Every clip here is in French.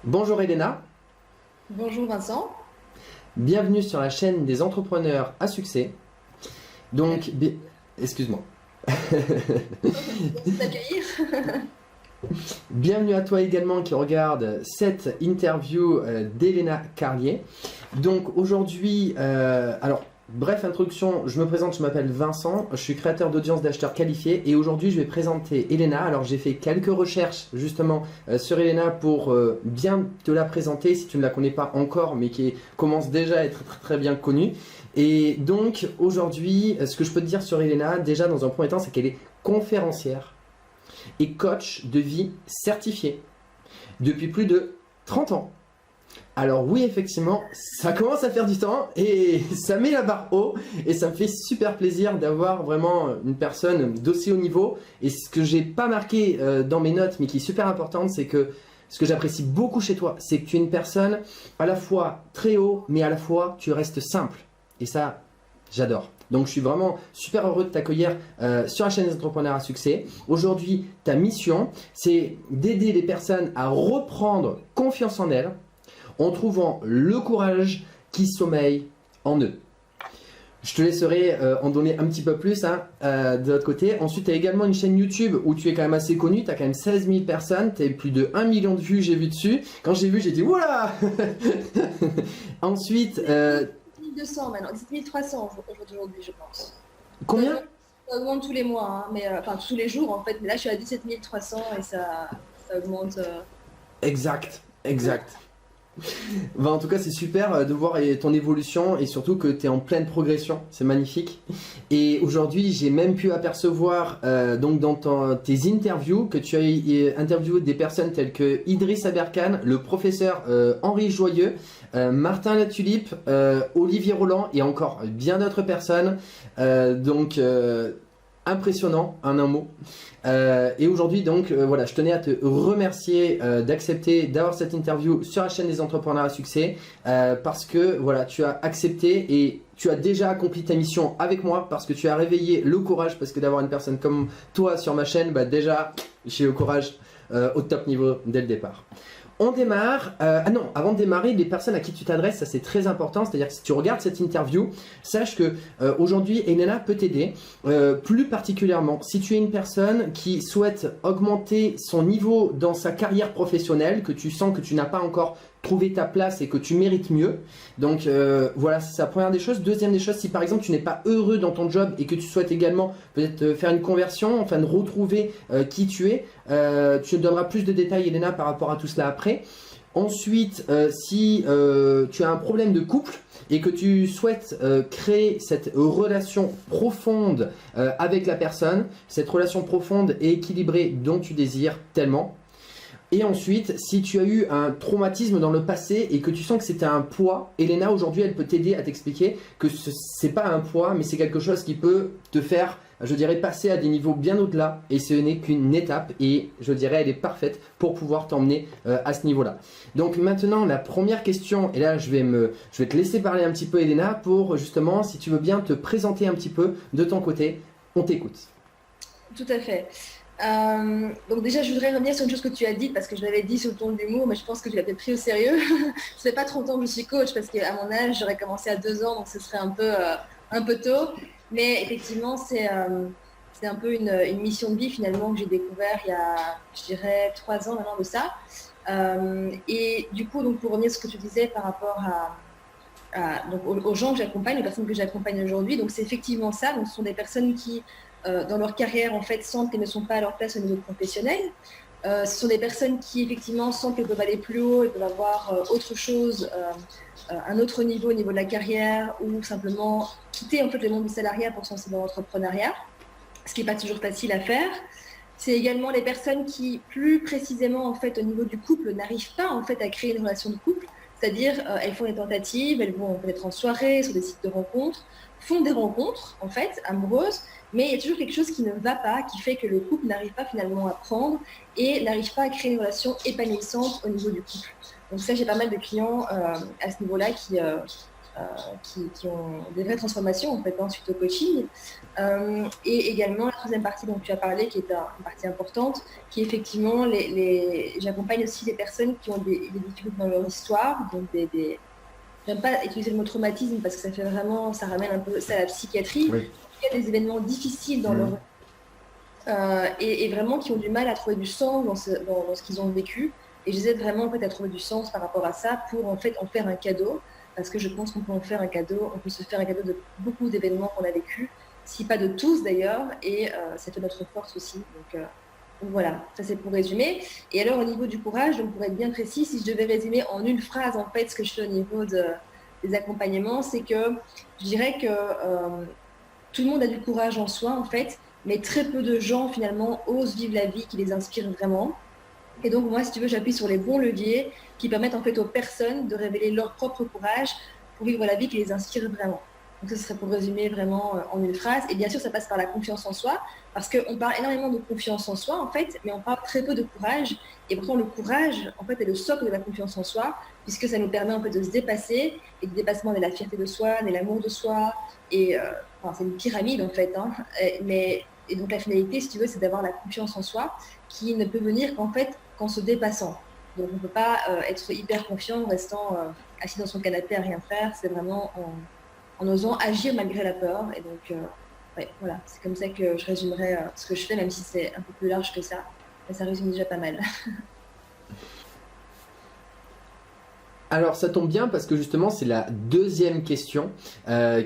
Bonjour Elena, Bonjour Vincent. bienvenue sur la chaîne des entrepreneurs à succès. Donc, excuse-moi. Merci d'accueillir. Bienvenue à toi également qui regarde cette interview d'Elena Carlier. Donc aujourd'hui, bref introduction, je me présente, je m'appelle Vincent, je suis créateur d'audience d'acheteurs qualifiés et aujourd'hui je vais présenter Elena. Alors j'ai fait quelques recherches justement sur Elena pour bien te la présenter si tu ne la connais pas encore mais qui commence déjà à être très bien connue. Et donc aujourd'hui, ce que je peux te dire sur Elena, déjà dans un premier temps, c'est qu'elle est conférencière et coach de vie certifié depuis plus de 30 ans. Alors oui, effectivement, ça commence à faire du temps et ça met la barre haut et ça me fait super plaisir d'avoir vraiment une personne d'aussi haut niveau. Et ce que j'ai pas marqué dans mes notes mais qui est super importante, c'est que ce que j'apprécie beaucoup chez toi, c'est que tu es une personne à la fois très haut mais à la fois tu restes simple. Et ça, j'adore. Donc je suis vraiment super heureux de t'accueillir sur la chaîne des entrepreneurs à succès. Aujourd'hui, ta mission, c'est d'aider les personnes à reprendre confiance en elles en trouvant le courage qui sommeille en eux. Je te laisserai en donner un petit peu plus de l'autre côté. Ensuite, tu as également une chaîne YouTube où tu es quand même assez connu. Tu as quand même 16 000 personnes. Tu as plus de 1 million de vues, j'ai vu dessus. Quand j'ai vu, j'ai dit voilà. Ensuite, 1200 maintenant, 1300 aujourd'hui, je pense. combien? Ça augmente tous les mois, hein, mais enfin tous les jours en fait. Mais là, je suis à 17 300 et ça augmente. Exact, exact. Bah, en tout cas, c'est super de voir ton évolution et surtout que tu es en pleine progression. C'est magnifique. Et aujourd'hui, j'ai même pu apercevoir donc dans tes interviews que tu as interviewé des personnes telles que Idriss Aberkan, le professeur Henri Joyeux, Martin Latulipe, Olivier Roland et encore bien d'autres personnes. Impressionnant en un mot. Et aujourd'hui donc voilà, je tenais à te remercier d'accepter d'avoir cette interview sur la chaîne des entrepreneurs à succès parce que voilà, tu as accepté et tu as déjà accompli ta mission avec moi parce que tu as réveillé le courage parce que d'avoir une personne comme toi sur ma chaîne, bah déjà j'ai le courage au top niveau dès le départ. On démarre. Avant de démarrer, les personnes à qui tu t'adresses, ça c'est très important. C'est-à-dire que si tu regardes cette interview, sache que aujourd'hui, Elena peut t'aider. Plus particulièrement, si tu es une personne qui souhaite augmenter son niveau dans sa carrière professionnelle, que tu sens que tu n'as pas encore trouvé ta place et que tu mérites mieux. Donc voilà, c'est la première des choses. Deuxième des choses, si par exemple tu n'es pas heureux dans ton job et que tu souhaites également peut-être faire une conversion, enfin de retrouver qui tu es, tu donneras plus de détails, Elena, par rapport à tout cela après. Ensuite, si tu as un problème de couple et que tu souhaites créer cette relation profonde avec la personne, cette relation profonde et équilibrée dont tu désires tellement. Et ensuite, si tu as eu un traumatisme dans le passé et que tu sens que c'était un poids, Elena aujourd'hui elle peut t'aider à t'expliquer que c'est pas un poids mais c'est quelque chose qui peut te faire, je dirais, passer à des niveaux bien au-delà et ce n'est qu'une étape et je dirais elle est parfaite pour pouvoir t'emmener à ce niveau-là. Donc maintenant la première question, et là je vais te laisser parler un petit peu Elena pour justement si tu veux bien te présenter un petit peu de ton côté, on t'écoute. Tout à fait. Donc déjà, je voudrais revenir sur une chose que tu as dit parce que je l'avais dit sur le ton de l'humour, mais je pense que tu l'as peut-être pris au sérieux. Ça fait pas trop longtemps que je suis coach parce qu'à mon âge, j'aurais commencé à 2 ans, donc ce serait un peu tôt. Mais effectivement, c'est un peu une mission de vie finalement que j'ai découvert il y a, je dirais, 3 ans maintenant de ça. Et du coup, donc pour revenir sur ce que tu disais par rapport donc aux gens que j'accompagne, aux personnes que j'accompagne aujourd'hui, donc c'est effectivement ça. Donc ce sont des personnes qui dans leur carrière, en fait, sentent qu'elles ne sont pas à leur place au niveau professionnel. Ce sont des personnes qui, effectivement, sentent qu'elles peuvent aller plus haut, elles peuvent avoir autre chose, un autre niveau au niveau de la carrière ou simplement quitter, en fait, le monde du salariat pour se lancer dans l'entrepreneuriat, ce qui n'est pas toujours facile à faire. C'est également les personnes qui, plus précisément, en fait, au niveau du couple, n'arrivent pas, en fait, à créer une relation de couple. C'est-à-dire, elles font des tentatives, elles vont peut-être en soirée, sur des sites de rencontres, font des rencontres, en fait, amoureuses, mais il y a toujours quelque chose qui ne va pas, qui fait que le couple n'arrive pas finalement à prendre et n'arrive pas à créer une relation épanouissante au niveau du couple. Donc ça, j'ai pas mal de clients à ce niveau-là qui ont des vraies transformations en fait, suite au coaching. Et également la troisième partie dont tu as parlé, qui est une partie importante, qui est effectivement, j'accompagne aussi des personnes qui ont des difficultés dans leur histoire, donc j'aime pas utiliser le mot traumatisme parce que ça ramène un peu ça à la psychiatrie. Oui. Il y a des événements difficiles dans leur et vraiment qui ont du mal à trouver du sens dans ce qu'ils ont vécu. Et j'essaie vraiment en fait à trouver du sens par rapport à ça pour en fait en faire un cadeau, parce que je pense qu'on peut en faire un cadeau, on peut se faire un cadeau de beaucoup d'événements qu'on a vécu, si pas de tous d'ailleurs, et ça fait notre force aussi. Donc voilà, ça c'est pour résumer. Et alors au niveau du courage, donc pour être bien précis, si je devais résumer en une phrase en fait ce que je fais au niveau des accompagnements, c'est que je dirais que tout le monde a du courage en soi en fait, mais très peu de gens finalement osent vivre la vie qui les inspire vraiment. Et donc moi, si tu veux, j'appuie sur les bons leviers qui permettent en fait aux personnes de révéler leur propre courage pour vivre la vie qui les inspire vraiment. Donc ça serait pour résumer vraiment en une phrase. Et bien sûr, ça passe par la confiance en soi, parce qu'on parle énormément de confiance en soi en fait, mais on parle très peu de courage. Et pourtant, le courage en fait est le socle de la confiance en soi, puisque ça nous permet en fait de se dépasser. Et le dépassement est la fierté de soi, est l'amour de soi. Et c'est une pyramide en fait. Et donc la finalité, si tu veux, c'est d'avoir la confiance en soi, qui ne peut venir qu'en se dépassant. Donc on ne peut pas être hyper confiant en restant assis dans son canapé à rien faire. C'est vraiment en osant agir malgré la peur. Et donc voilà, c'est comme ça que je résumerai ce que je fais, même si c'est un peu plus large que ça. Mais ça résume déjà pas mal. Alors ça tombe bien parce que justement c'est la deuxième question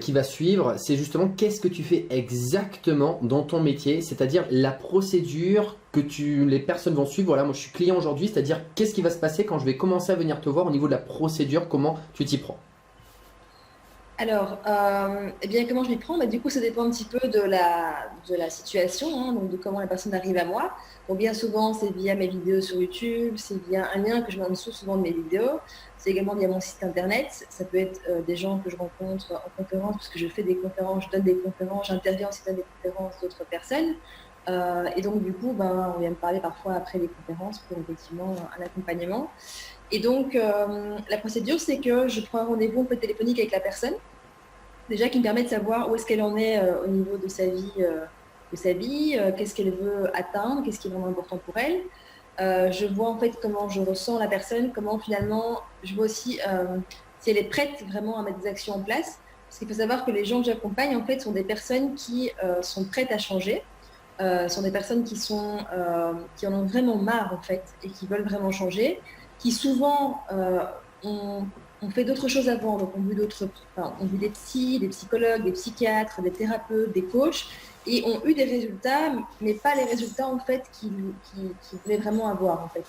qui va suivre. C'est justement qu'est-ce que tu fais exactement dans ton métier, c'est-à-dire la procédure que les personnes vont suivre. Voilà, moi je suis client aujourd'hui, c'est-à-dire qu'est-ce qui va se passer quand je vais commencer à venir te voir au niveau de la procédure, comment tu t'y prends? Alors, eh bien, comment je m'y prends? Du coup, ça dépend un petit peu de la situation, donc de comment la personne arrive à moi. Donc, bien souvent, c'est via mes vidéos sur YouTube, c'est via un lien que je mets en dessous souvent de mes vidéos. C'est également via mon site internet. Ça peut être des gens que je rencontre en conférence, parce que je fais des conférences, je donne des conférences, j'interviens aussi dans des conférences d'autres personnes. Et donc, du coup, on vient me parler parfois après les conférences pour effectivement un accompagnement. Et donc, la procédure, c'est que je prends un rendez-vous un peu téléphonique avec la personne, déjà qui me permet de savoir où est-ce qu'elle en est au niveau de sa vie, qu'est-ce qu'elle veut atteindre, qu'est-ce qui est vraiment important pour elle. Je vois en fait comment je ressens la personne, comment finalement, je vois aussi si elle est prête vraiment à mettre des actions en place. Parce qu'il faut savoir que les gens que j'accompagne, en fait, sont des personnes qui sont prêtes à changer, sont des personnes qui en ont vraiment marre, en fait, et qui veulent vraiment changer, qui souvent ont fait d'autres choses avant, donc ont vu des psys, des psychologues, des psychiatres, des thérapeutes, des coachs, et ont eu des résultats, mais pas les résultats en fait qu'ils voulaient vraiment avoir en fait.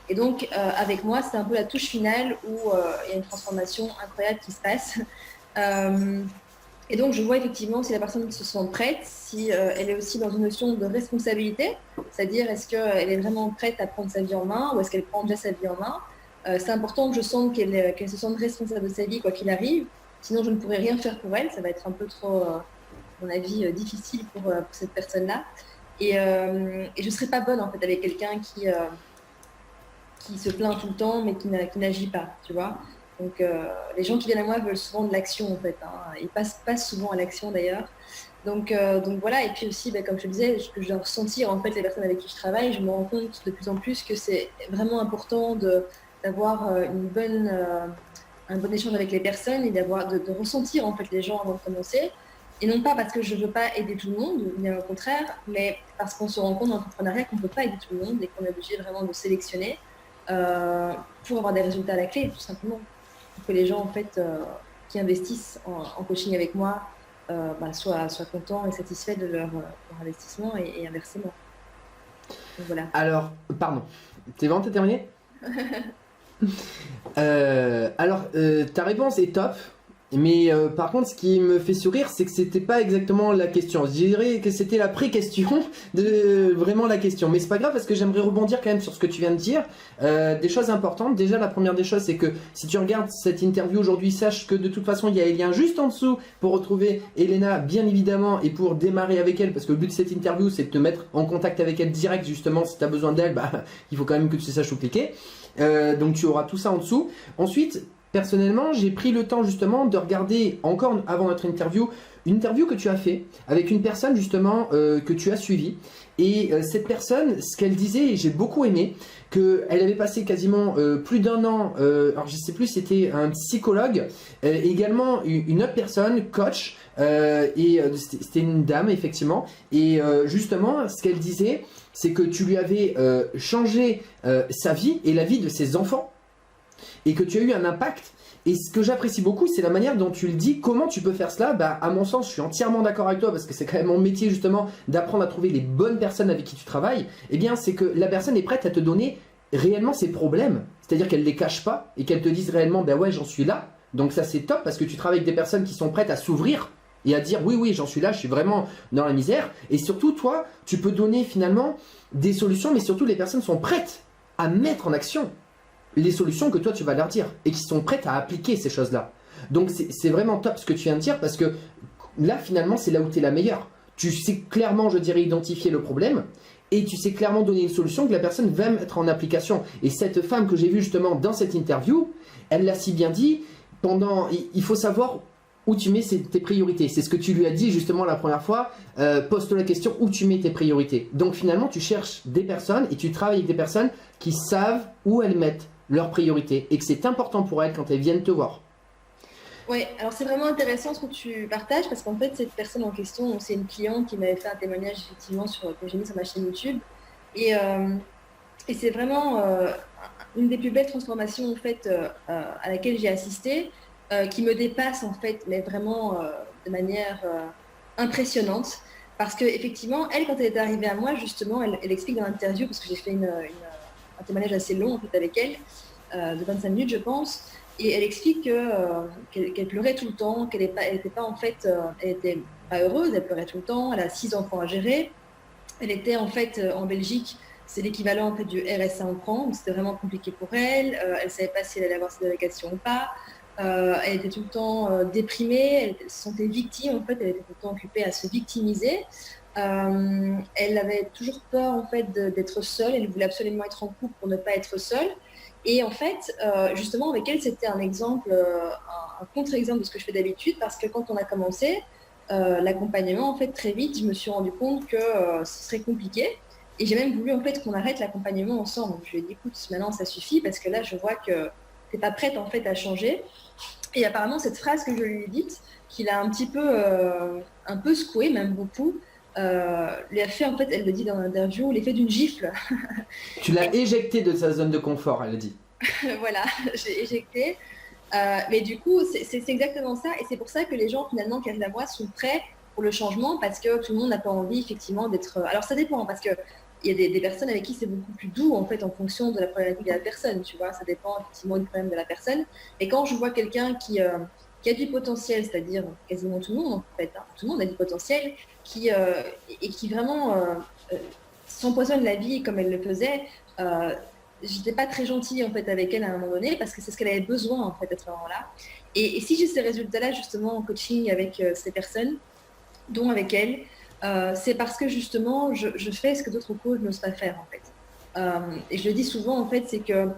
Et donc avec moi, c'est un peu la touche finale où il y a une transformation incroyable qui se passe. Et donc je vois effectivement si la personne se sent prête, si elle est aussi dans une notion de responsabilité, c'est-à-dire est-ce qu'elle est vraiment prête à prendre sa vie en main ou est-ce qu'elle prend déjà sa vie en main. C'est important que je sente qu'elle se sente responsable de sa vie quoi qu'il arrive, sinon je ne pourrais rien faire pour elle, ça va être un peu trop, à mon avis, difficile pour cette personne-là. Et je ne serais pas bonne en fait avec quelqu'un qui se plaint tout le temps mais qui n'agit pas, tu vois. Donc les gens qui viennent à moi veulent souvent de l'action en fait, ils passent souvent à l'action d'ailleurs. Donc voilà, et puis aussi, comme je te disais, que je dois ressentir en fait les personnes avec qui je travaille, je me rends compte de plus en plus que c'est vraiment important d'avoir un bon échange avec les personnes et de ressentir en fait les gens avant de commencer. Et non pas parce que je ne veux pas aider tout le monde, bien au contraire, mais parce qu'on se rend compte dans l'entrepreneuriat qu'on ne peut pas aider tout le monde et qu'on est obligé vraiment de sélectionner pour avoir des résultats à la clé, tout simplement. Pour que les gens en fait, qui investissent en coaching avec moi soient contents et satisfaits de leur investissement et inversement. Donc, voilà. Alors, pardon, t'as terminé? Ta réponse est top, mais par contre, ce qui me fait sourire, c'est que c'était pas exactement la question. Je dirais que c'était la pré-question de vraiment la question, mais c'est pas grave parce que j'aimerais rebondir quand même sur ce que tu viens de dire. Des choses importantes. Déjà, la première des choses, c'est que si tu regardes cette interview aujourd'hui, sache que de toute façon, il y a les liens juste en dessous pour retrouver Elena, bien évidemment, et pour démarrer avec elle, parce que le but de cette interview, c'est de te mettre en contact avec elle direct, justement. Si tu as besoin d'elle, il faut quand même que tu saches où cliquer. Donc tu auras tout ça en dessous. Ensuite, personnellement, j'ai pris le temps justement de regarder encore avant notre interview, une interview que tu as fait avec une personne justement que tu as suivie. Et cette personne, ce qu'elle disait, et j'ai beaucoup aimé, qu'elle avait passé quasiment plus d'un an, alors je sais plus si c'était un psychologue, également une autre personne, coach, c'était une dame effectivement. Et justement, ce qu'elle disait, c'est que tu lui avais changé sa vie et la vie de ses enfants. Et que tu as eu un impact. Et ce que j'apprécie beaucoup, c'est la manière dont tu le dis. Comment tu peux faire cela? Bah, à mon sens, je suis entièrement d'accord avec toi parce que c'est quand même mon métier justement d'apprendre à trouver les bonnes personnes avec qui tu travailles. Eh bien, c'est que la personne est prête à te donner réellement ses problèmes. C'est-à-dire qu'elle ne les cache pas et qu'elle te dise réellement, bah ouais, j'en suis là. Donc ça, c'est top parce que tu travailles avec des personnes qui sont prêtes à s'ouvrir et à dire oui, oui, j'en suis là, je suis vraiment dans la misère. Et surtout, toi, tu peux donner finalement des solutions, mais surtout les personnes sont prêtes à mettre en action les solutions que toi tu vas leur dire et qui sont prêtes à appliquer ces choses-là. Donc c'est vraiment top ce que tu viens de dire parce que là finalement c'est là où tu es la meilleure. Tu sais clairement, je dirais, identifier le problème et tu sais clairement donner une solution que la personne va mettre en application. Et cette femme que j'ai vue justement dans cette interview, elle l'a si bien dit, il faut savoir où tu mets tes priorités. C'est ce que tu lui as dit justement la première fois. Pose-toi la question où tu mets tes priorités. Donc finalement tu cherches des personnes et tu travailles avec des personnes qui savent où elles mettent leurs priorités et que c'est important pour elles quand elles viennent te voir. Oui, alors c'est vraiment intéressant ce que tu partages parce qu'en fait, cette personne en question, c'est une cliente qui m'avait fait un témoignage effectivement que j'ai mis sur ma chaîne YouTube. Et, euh, et c'est vraiment une des plus belles transformations en fait, à laquelle j'ai assisté, qui me dépasse en fait, mais vraiment de manière impressionnante. Parce qu'effectivement, elle, quand elle est arrivée à moi, justement, elle explique dans l'interview, parce que j'ai fait un témoignage assez long en fait, avec elle, de 25 minutes, je pense. Et elle explique qu'elle pleurait tout le temps, qu'elle était pas en fait, elle était pas heureuse, elle pleurait tout le temps, elle a 6 enfants à gérer. Elle était en fait en Belgique, c'est l'équivalent en fait du RSA en France, donc c'était vraiment compliqué pour elle. Elle ne savait pas si elle allait avoir ses allocations ou pas. Elle était tout le temps déprimée, elle se sentait victime en fait, elle était tout le temps occupée à se victimiser. Elle avait toujours peur en fait d'être seule, elle voulait absolument être en couple pour ne pas être seule. Et en fait, justement avec elle, c'était un exemple, un contre-exemple de ce que je fais d'habitude, parce que quand on a commencé l'accompagnement, en fait, très vite, je me suis rendu compte que ce serait compliqué. Et j'ai même voulu en fait qu'on arrête l'accompagnement ensemble. Donc, je lui ai dit, écoute, maintenant ça suffit parce que là, je vois que tu n'es pas prête en fait à changer. Et apparemment, cette phrase que je lui ai dite, qu'il a un peu secoué, même beaucoup, lui a fait, en fait, elle le dit dans l'interview, l'effet d'une gifle. Tu l'as éjecté de sa zone de confort, elle a dit. Voilà, j'ai éjecté. Mais du coup, c'est exactement ça. Et c'est pour ça que les gens, finalement, qui arrivent à moi, sont prêts pour le changement parce que tout le monde n'a pas envie, effectivement, d'être. Alors, ça dépend parce que il y a des personnes avec qui c'est beaucoup plus doux, en fait, en fonction de la problématique de la personne. Tu vois, ça dépend effectivement du problème de la personne. Et quand je vois quelqu'un qui a du potentiel, c'est-à-dire quasiment tout le monde, en fait, hein, tout le monde a du potentiel, et qui vraiment s'empoisonne la vie comme elle le faisait. J'étais pas très gentille en fait avec elle à un moment donné parce que c'est ce qu'elle avait besoin en fait à ce moment-là. Et si j'ai ces résultats-là justement en coaching avec ces personnes, dont avec elle, c'est parce que justement je fais ce que d'autres coachs n'osent pas faire en fait. Et je le dis souvent en fait, c'est que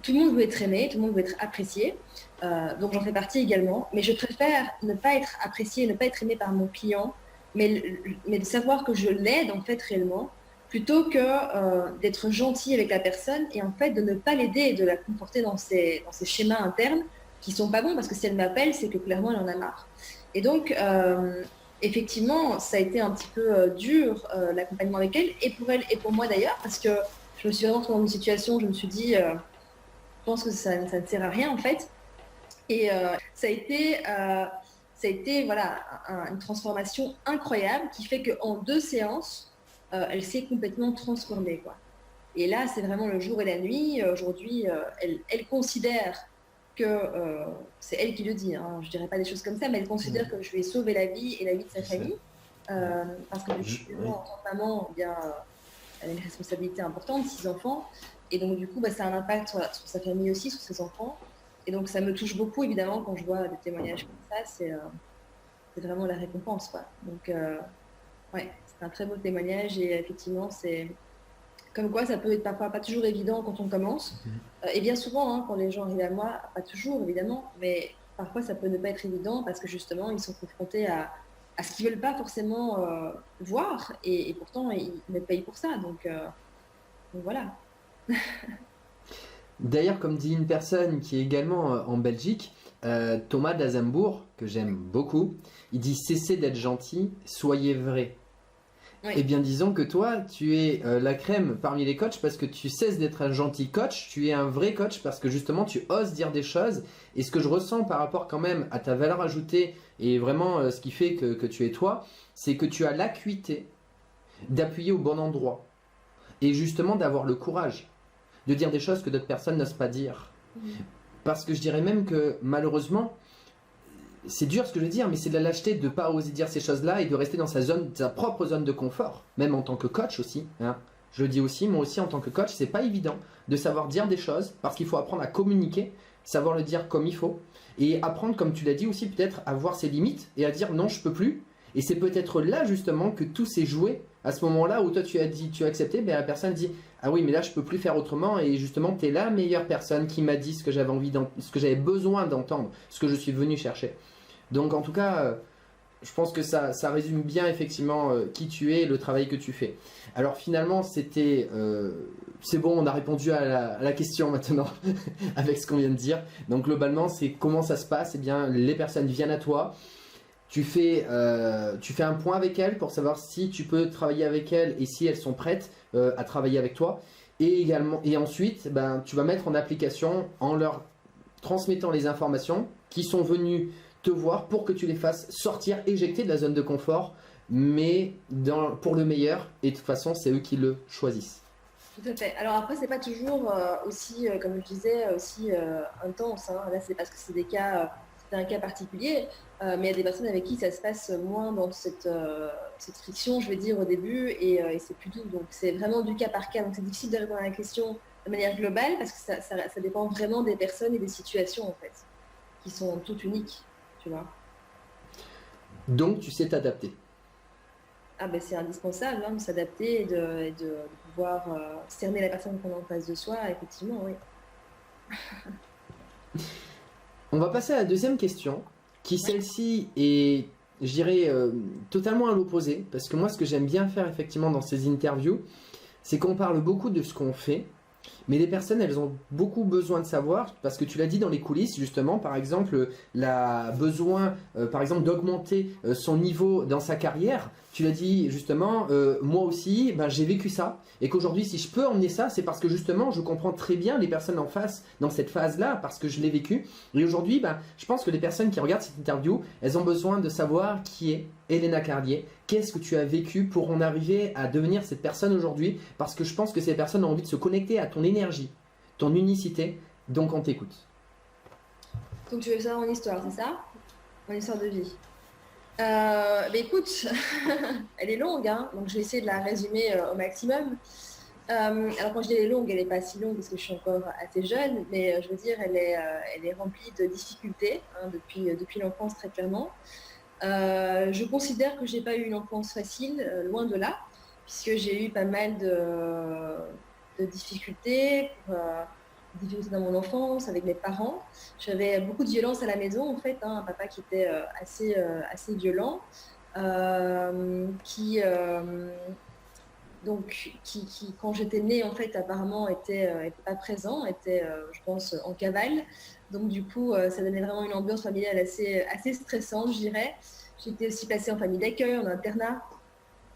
tout le monde veut être aimé, tout le monde veut être apprécié. Donc j'en fais partie également, mais je préfère ne pas être appréciée, ne pas être aimée par mon client, mais de savoir que je l'aide en fait réellement plutôt que d'être gentil avec la personne et en fait de ne pas l'aider et de la comporter dans ses schémas internes qui sont pas bons parce que si elle m'appelle, c'est que clairement elle en a marre. Et donc, effectivement, ça a été un petit peu dur l'accompagnement avec elle et pour elle et pour moi d'ailleurs parce que je me suis vraiment retrouvée dans une situation où je me suis dit, je pense que ça ne sert à rien en fait. Et ça a été voilà, une transformation incroyable qui fait qu'en 2 séances, elle s'est complètement transformée, quoi. Et là, c'est vraiment le jour et la nuit. Aujourd'hui, elle considère que, c'est elle qui le dit, hein, je ne dirais pas des choses comme ça, mais elle considère que je lui ai sauvé la vie et la vie de sa famille. Parce que en tant que maman, eh bien, elle a une responsabilité importante, 6 enfants. Et donc, du coup, bah, ça a un impact sur sa famille aussi, sur ses enfants. Et donc, ça me touche beaucoup, évidemment, quand je vois des témoignages comme ça. C'est vraiment la récompense, quoi. Donc, ouais, c'est un très beau témoignage et effectivement, Comme quoi, ça peut être parfois pas toujours évident quand on commence. Et bien souvent, hein, quand les gens arrivent à moi, pas toujours évidemment, mais parfois ça peut ne pas être évident parce que justement, ils sont confrontés à ce qu'ils veulent pas forcément voir et pourtant, ils me payent pour ça. Donc voilà. D'ailleurs, comme dit une personne qui est également en Belgique, Thomas d'Azembourg, que j'aime beaucoup, il dit cessez d'être gentil, soyez vrai. Oui. Eh bien, disons que toi, tu es la crème parmi les coachs parce que tu cesses d'être un gentil coach, tu es un vrai coach parce que justement tu oses dire des choses. Et ce que je ressens par rapport quand même à ta valeur ajoutée et vraiment ce qui fait que tu es toi, c'est que tu as l'acuité d'appuyer au bon endroit et justement d'avoir le courage de dire des choses que d'autres personnes n'osent pas dire. Parce que je dirais même que malheureusement, c'est dur ce que je veux dire, mais c'est de la lâcheté de ne pas oser dire ces choses-là et de rester dans sa propre zone de confort, même en tant que coach aussi. Hein. Je le dis aussi, moi aussi en tant que coach, c'est pas évident de savoir dire des choses parce qu'il faut apprendre à communiquer, savoir le dire comme il faut et apprendre, comme tu l'as dit aussi, peut-être à voir ses limites et à dire non, je peux plus. Et c'est peut-être là justement que tout s'est joué. À ce moment-là où toi tu as dit, tu as accepté, ben la personne dit ah oui mais là je peux plus faire autrement et justement tu es la meilleure personne qui m'a dit ce que j'avais envie ce que j'avais besoin d'entendre, ce que je suis venu chercher. Donc en tout cas, je pense que ça résume bien effectivement qui tu es et le travail que tu fais. Alors finalement, c'est bon, on a répondu à la question maintenant avec ce qu'on vient de dire. Donc globalement, c'est comment ça se passe. Eh bien, les personnes viennent à toi. Tu fais un point avec elles pour savoir si tu peux travailler avec elles et si elles sont prêtes à travailler avec toi. Et ensuite, ben, tu vas mettre en application en leur transmettant les informations qui sont venues te voir pour que tu les fasses sortir, éjecter de la zone de confort, mais pour le meilleur. Et de toute façon, c'est eux qui le choisissent. Tout à fait. Alors après, c'est pas toujours aussi, comme je disais, aussi intense. Hein. Là, c'est parce que c'est un cas particulier, mais il y a des personnes avec qui ça se passe moins dans cette friction, je vais dire, au début, et c'est plus doux. Donc c'est vraiment du cas par cas. Donc c'est difficile de répondre à la question de manière globale parce que ça dépend vraiment des personnes et des situations en fait, qui sont toutes uniques, tu vois. Donc, tu sais t'adapter. Ah ben c'est indispensable hein, de s'adapter et de pouvoir cerner la personne qu'on a en face de soi, effectivement, oui. On va passer à la deuxième question, qui celle-ci est, je dirais, totalement à l'opposé, parce que moi, ce que j'aime bien faire effectivement dans ces interviews, c'est qu'on parle beaucoup de ce qu'on fait, mais les personnes, elles ont beaucoup besoin de savoir, parce que tu l'as dit dans les coulisses, justement, par exemple, la besoin, par exemple, d'augmenter son niveau dans sa carrière. Tu l'as dit justement, moi aussi, ben, j'ai vécu ça, et qu'aujourd'hui, si je peux emmener ça, c'est parce que justement, je comprends très bien les personnes en face dans cette phase-là, parce que je l'ai vécu. Et aujourd'hui, ben, je pense que les personnes qui regardent cette interview, elles ont besoin de savoir qui est Elena Carlier, qu'est-ce que tu as vécu pour en arriver à devenir cette personne aujourd'hui, parce que je pense que ces personnes ont envie de se connecter à ton énergie, ton unicité, donc on t'écoute. Donc tu veux savoir mon histoire, c'est ça? Mon histoire de vie. Mais écoute, elle est longue, hein, donc je vais essayer de la résumer au maximum. Alors quand je dis elle est longue, elle n'est pas si longue parce que je suis encore assez jeune, mais je veux dire, elle est remplie de difficultés hein, depuis l'enfance très clairement. Je considère que j'ai pas eu une enfance facile, loin de là, puisque j'ai eu pas mal de difficultés, difficultés dans mon enfance avec mes parents. J'avais beaucoup de violence à la maison en fait, hein, un papa qui était assez violent, qui quand j'étais née en fait apparemment était pas présent, était je pense en cavale. Donc du coup ça donnait vraiment une ambiance familiale assez stressante, je dirais. J'étais aussi placée en famille d'accueil, en internat,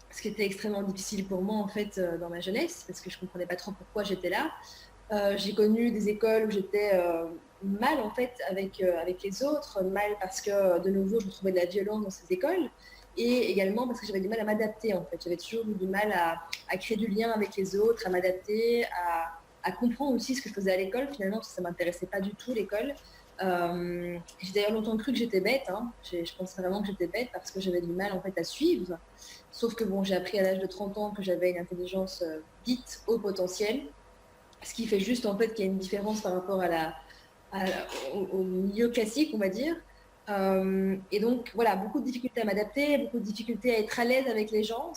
ce qui était extrêmement difficile pour moi en fait dans ma jeunesse parce que je comprenais pas trop pourquoi j'étais là. J'ai connu des écoles où j'étais mal en fait avec les autres, mal parce que de nouveau je trouvais de la violence dans ces écoles et également parce que j'avais du mal à m'adapter en fait. J'avais toujours eu du mal à créer du lien avec les autres, à m'adapter, à comprendre aussi ce que je faisais à l'école finalement parce que ça m'intéressait pas du tout l'école. J'ai d'ailleurs longtemps cru que j'étais bête, hein. Je pensais vraiment que j'étais bête parce que j'avais du mal en fait à suivre. Sauf que bon, j'ai appris à l'âge de 30 ans que j'avais une intelligence dite haut potentiel, ce qui fait juste en fait qu'il y a une différence par rapport au milieu classique, on va dire. Et donc voilà, beaucoup de difficultés à m'adapter, beaucoup de difficultés à être à l'aise avec les gens.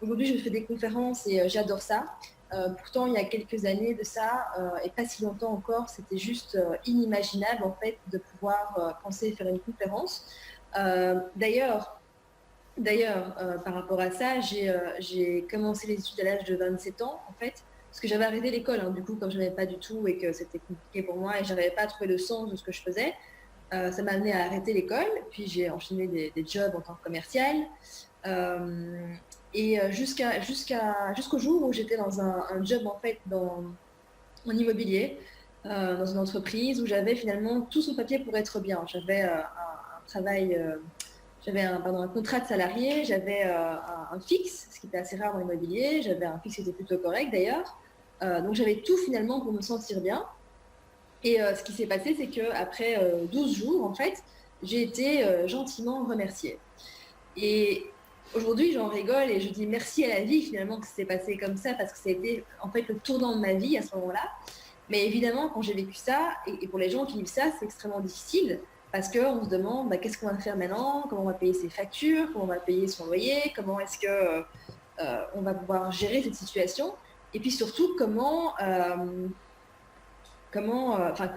Aujourd'hui, je fais des conférences et j'adore ça. Pourtant, il y a quelques années de ça, et pas si longtemps encore, c'était juste inimaginable en fait de pouvoir penser faire une conférence. D'ailleurs, par rapport à ça, j'ai commencé les études à l'âge de 27 ans, en fait, parce que j'avais arrêté l'école, hein, du coup, comme je n'aimais pas du tout et que c'était compliqué pour moi et je n'arrivais pas à trouver le sens de ce que je faisais, ça m'a amené à arrêter l'école. Puis j'ai enchaîné des jobs en tant que commercial. Jusqu'au jour où j'étais dans un job, en fait, en immobilier, dans une entreprise où j'avais finalement tout son papier pour être bien. J'avais un travail... j'avais un contrat de salarié, j'avais un fixe, ce qui était assez rare dans l'immobilier, j'avais un fixe qui était plutôt correct d'ailleurs. Donc j'avais tout finalement pour me sentir bien. Et ce qui s'est passé, c'est qu'après 12 jours, en fait, j'ai été gentiment remerciée. Et aujourd'hui, j'en rigole et je dis merci à la vie finalement que c'est passé comme ça, parce que ça a été en fait le tournant de ma vie à ce moment-là. Mais évidemment, quand j'ai vécu ça, et pour les gens qui vivent ça, c'est extrêmement difficile. Parce qu'on se demande bah, qu'est-ce qu'on va faire maintenant, comment on va payer ses factures, comment on va payer son loyer, comment est-ce que on va pouvoir gérer cette situation. Et puis surtout, quoi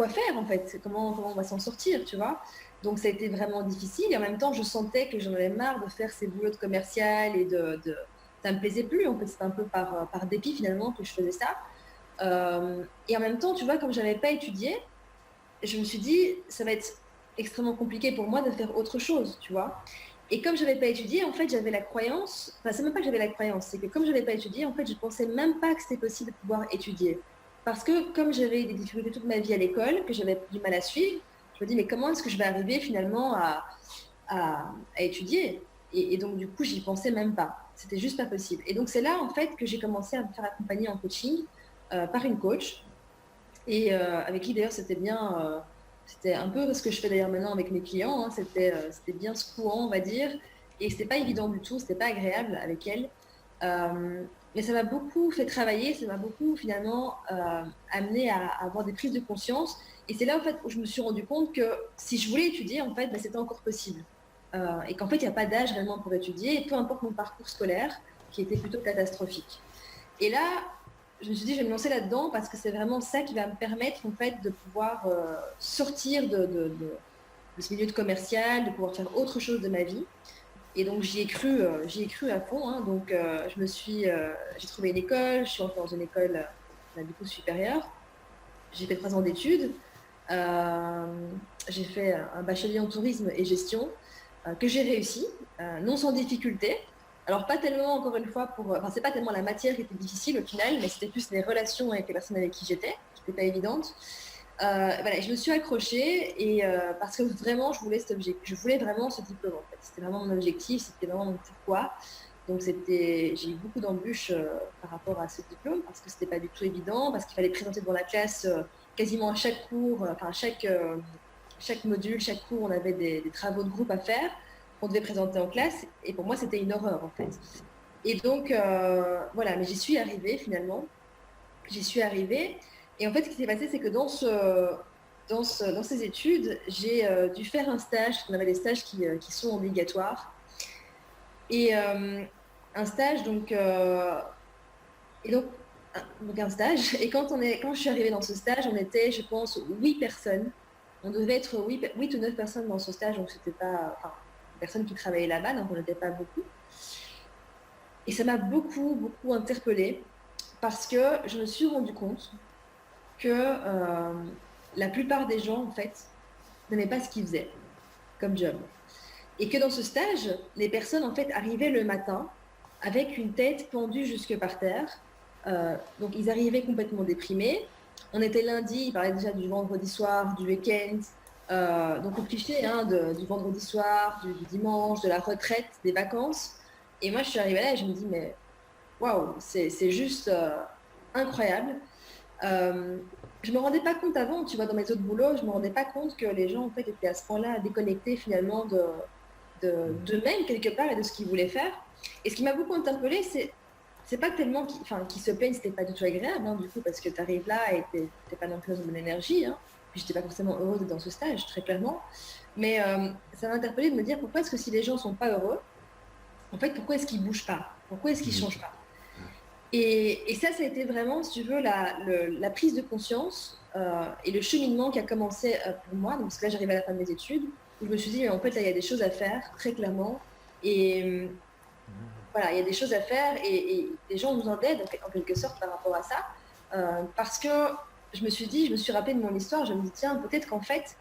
faire en fait, comment on va s'en sortir, tu vois. Donc ça a été vraiment difficile et en même temps, je sentais que j'en avais marre de faire ces boulots de commercial et ça me plaisait plus. En fait, c'était un peu par dépit finalement que je faisais ça. Et en même temps, tu vois, comme j'avais pas étudié, je me suis dit, ça va être extrêmement compliqué pour moi de faire autre chose, tu vois. Et comme je n'avais pas étudié, en fait, j'avais la croyance, enfin, c'est même pas que j'avais la croyance, c'est que comme je n'avais pas étudié, en fait, je ne pensais même pas que c'était possible de pouvoir étudier. Parce que comme j'avais eu des difficultés toute ma vie à l'école, que j'avais du mal à suivre, je me dis, mais comment est-ce que je vais arriver finalement à étudier et donc, du coup, j'y pensais même pas. C'était juste pas possible. Et donc, c'est là, en fait, que j'ai commencé à me faire accompagner en coaching par une coach. Et avec qui, d'ailleurs, c'était bien... c'était un peu ce que je fais d'ailleurs maintenant avec mes clients. Hein. C'était bien secouant, on va dire. Et c'était pas évident du tout, c'était pas agréable avec elle. Mais ça m'a beaucoup fait travailler, ça m'a beaucoup finalement amené à avoir des prises de conscience. Et c'est là en fait où je me suis rendu compte que si je voulais étudier, en fait, bah, c'était encore possible. Et qu'en fait, il n'y a pas d'âge réellement pour étudier, et peu importe mon parcours scolaire, qui était plutôt catastrophique. Et là, je me suis dit, je vais me lancer là-dedans parce que c'est vraiment ça qui va me permettre en fait de pouvoir sortir de ce milieu de commercial, de pouvoir faire autre chose de ma vie. Et donc j'y ai cru à fond. Hein. Donc j'ai trouvé une école, je suis entrée dans une école du coup supérieure. J'ai fait 3 ans d'études. J'ai fait un bachelier en tourisme et gestion que j'ai réussi, non sans difficulté. Alors pas tellement, encore une fois, c'est pas tellement la matière qui était difficile au final, mais c'était plus les relations avec les personnes avec qui j'étais, qui n'étaient pas évidentes. Voilà, je me suis accrochée et parce que vraiment, je voulais vraiment ce diplôme en fait. C'était vraiment mon objectif, c'était vraiment mon pourquoi. Donc j'ai eu beaucoup d'embûches par rapport à ce diplôme parce que c'était pas du tout évident, parce qu'il fallait présenter devant la classe quasiment à chaque cours, chaque module, chaque cours, on avait des travaux de groupe à faire qu'on devait présenter en classe. Et pour moi, c'était une horreur, en fait. Et donc, voilà, mais j'y suis arrivée, finalement. J'y suis arrivée. Et en fait, ce qui s'est passé, c'est que dans ces études, j'ai dû faire un stage. On avait des stages qui sont obligatoires. Et un stage, donc un stage. Et quand je suis arrivée dans ce stage, on était, je pense, 8 personnes. On devait être 8 ou 9 personnes dans ce stage, donc c'était pas... Enfin, personnes qui travaillaient là-bas, donc on n'était pas beaucoup. Et ça m'a beaucoup, beaucoup interpellée parce que je me suis rendu compte que la plupart des gens, en fait, n'aimaient pas ce qu'ils faisaient comme job. Et que dans ce stage, les personnes, en fait, arrivaient le matin avec une tête pendue jusque par terre. Donc, ils arrivaient complètement déprimés. On était lundi, ils parlaient déjà du vendredi soir, du week-end. Donc, au cliché hein, du vendredi soir, du dimanche, de la retraite, des vacances. Et moi, je suis arrivée là et je me dis, mais waouh, c'est juste incroyable. Je me rendais pas compte avant, tu vois, dans mes autres boulots, je me rendais pas compte que les gens, en fait, étaient à ce point-là déconnectés finalement d'eux-mêmes quelque part et de ce qu'ils voulaient faire. Et ce qui m'a beaucoup interpellée, c'est pas tellement qu'ils se plaignent, c'était pas du tout agréable, hein, du coup, parce que tu arrives là et t'es pas non plus dans une bonne énergie. Hein. Puis j'étais pas forcément heureuse d'être dans ce stage, très clairement. Mais ça m'a interpellée de me dire pourquoi est-ce que si les gens sont pas heureux, en fait, pourquoi est-ce qu'ils bougent pas? Pourquoi est-ce qu'ils changent pas? Et ça a été vraiment, si tu veux, la prise de conscience et le cheminement qui a commencé pour moi. Donc, parce que là, j'arrive à la fin de mes études, où je me suis dit, en fait, là, il y a des choses à faire, très clairement. Et voilà, il y a des choses à faire et les gens ont besoin d'aide, en quelque sorte, par rapport à ça. Parce que je me suis rappelé de mon histoire, je me dis, tiens, peut-être qu'en fait,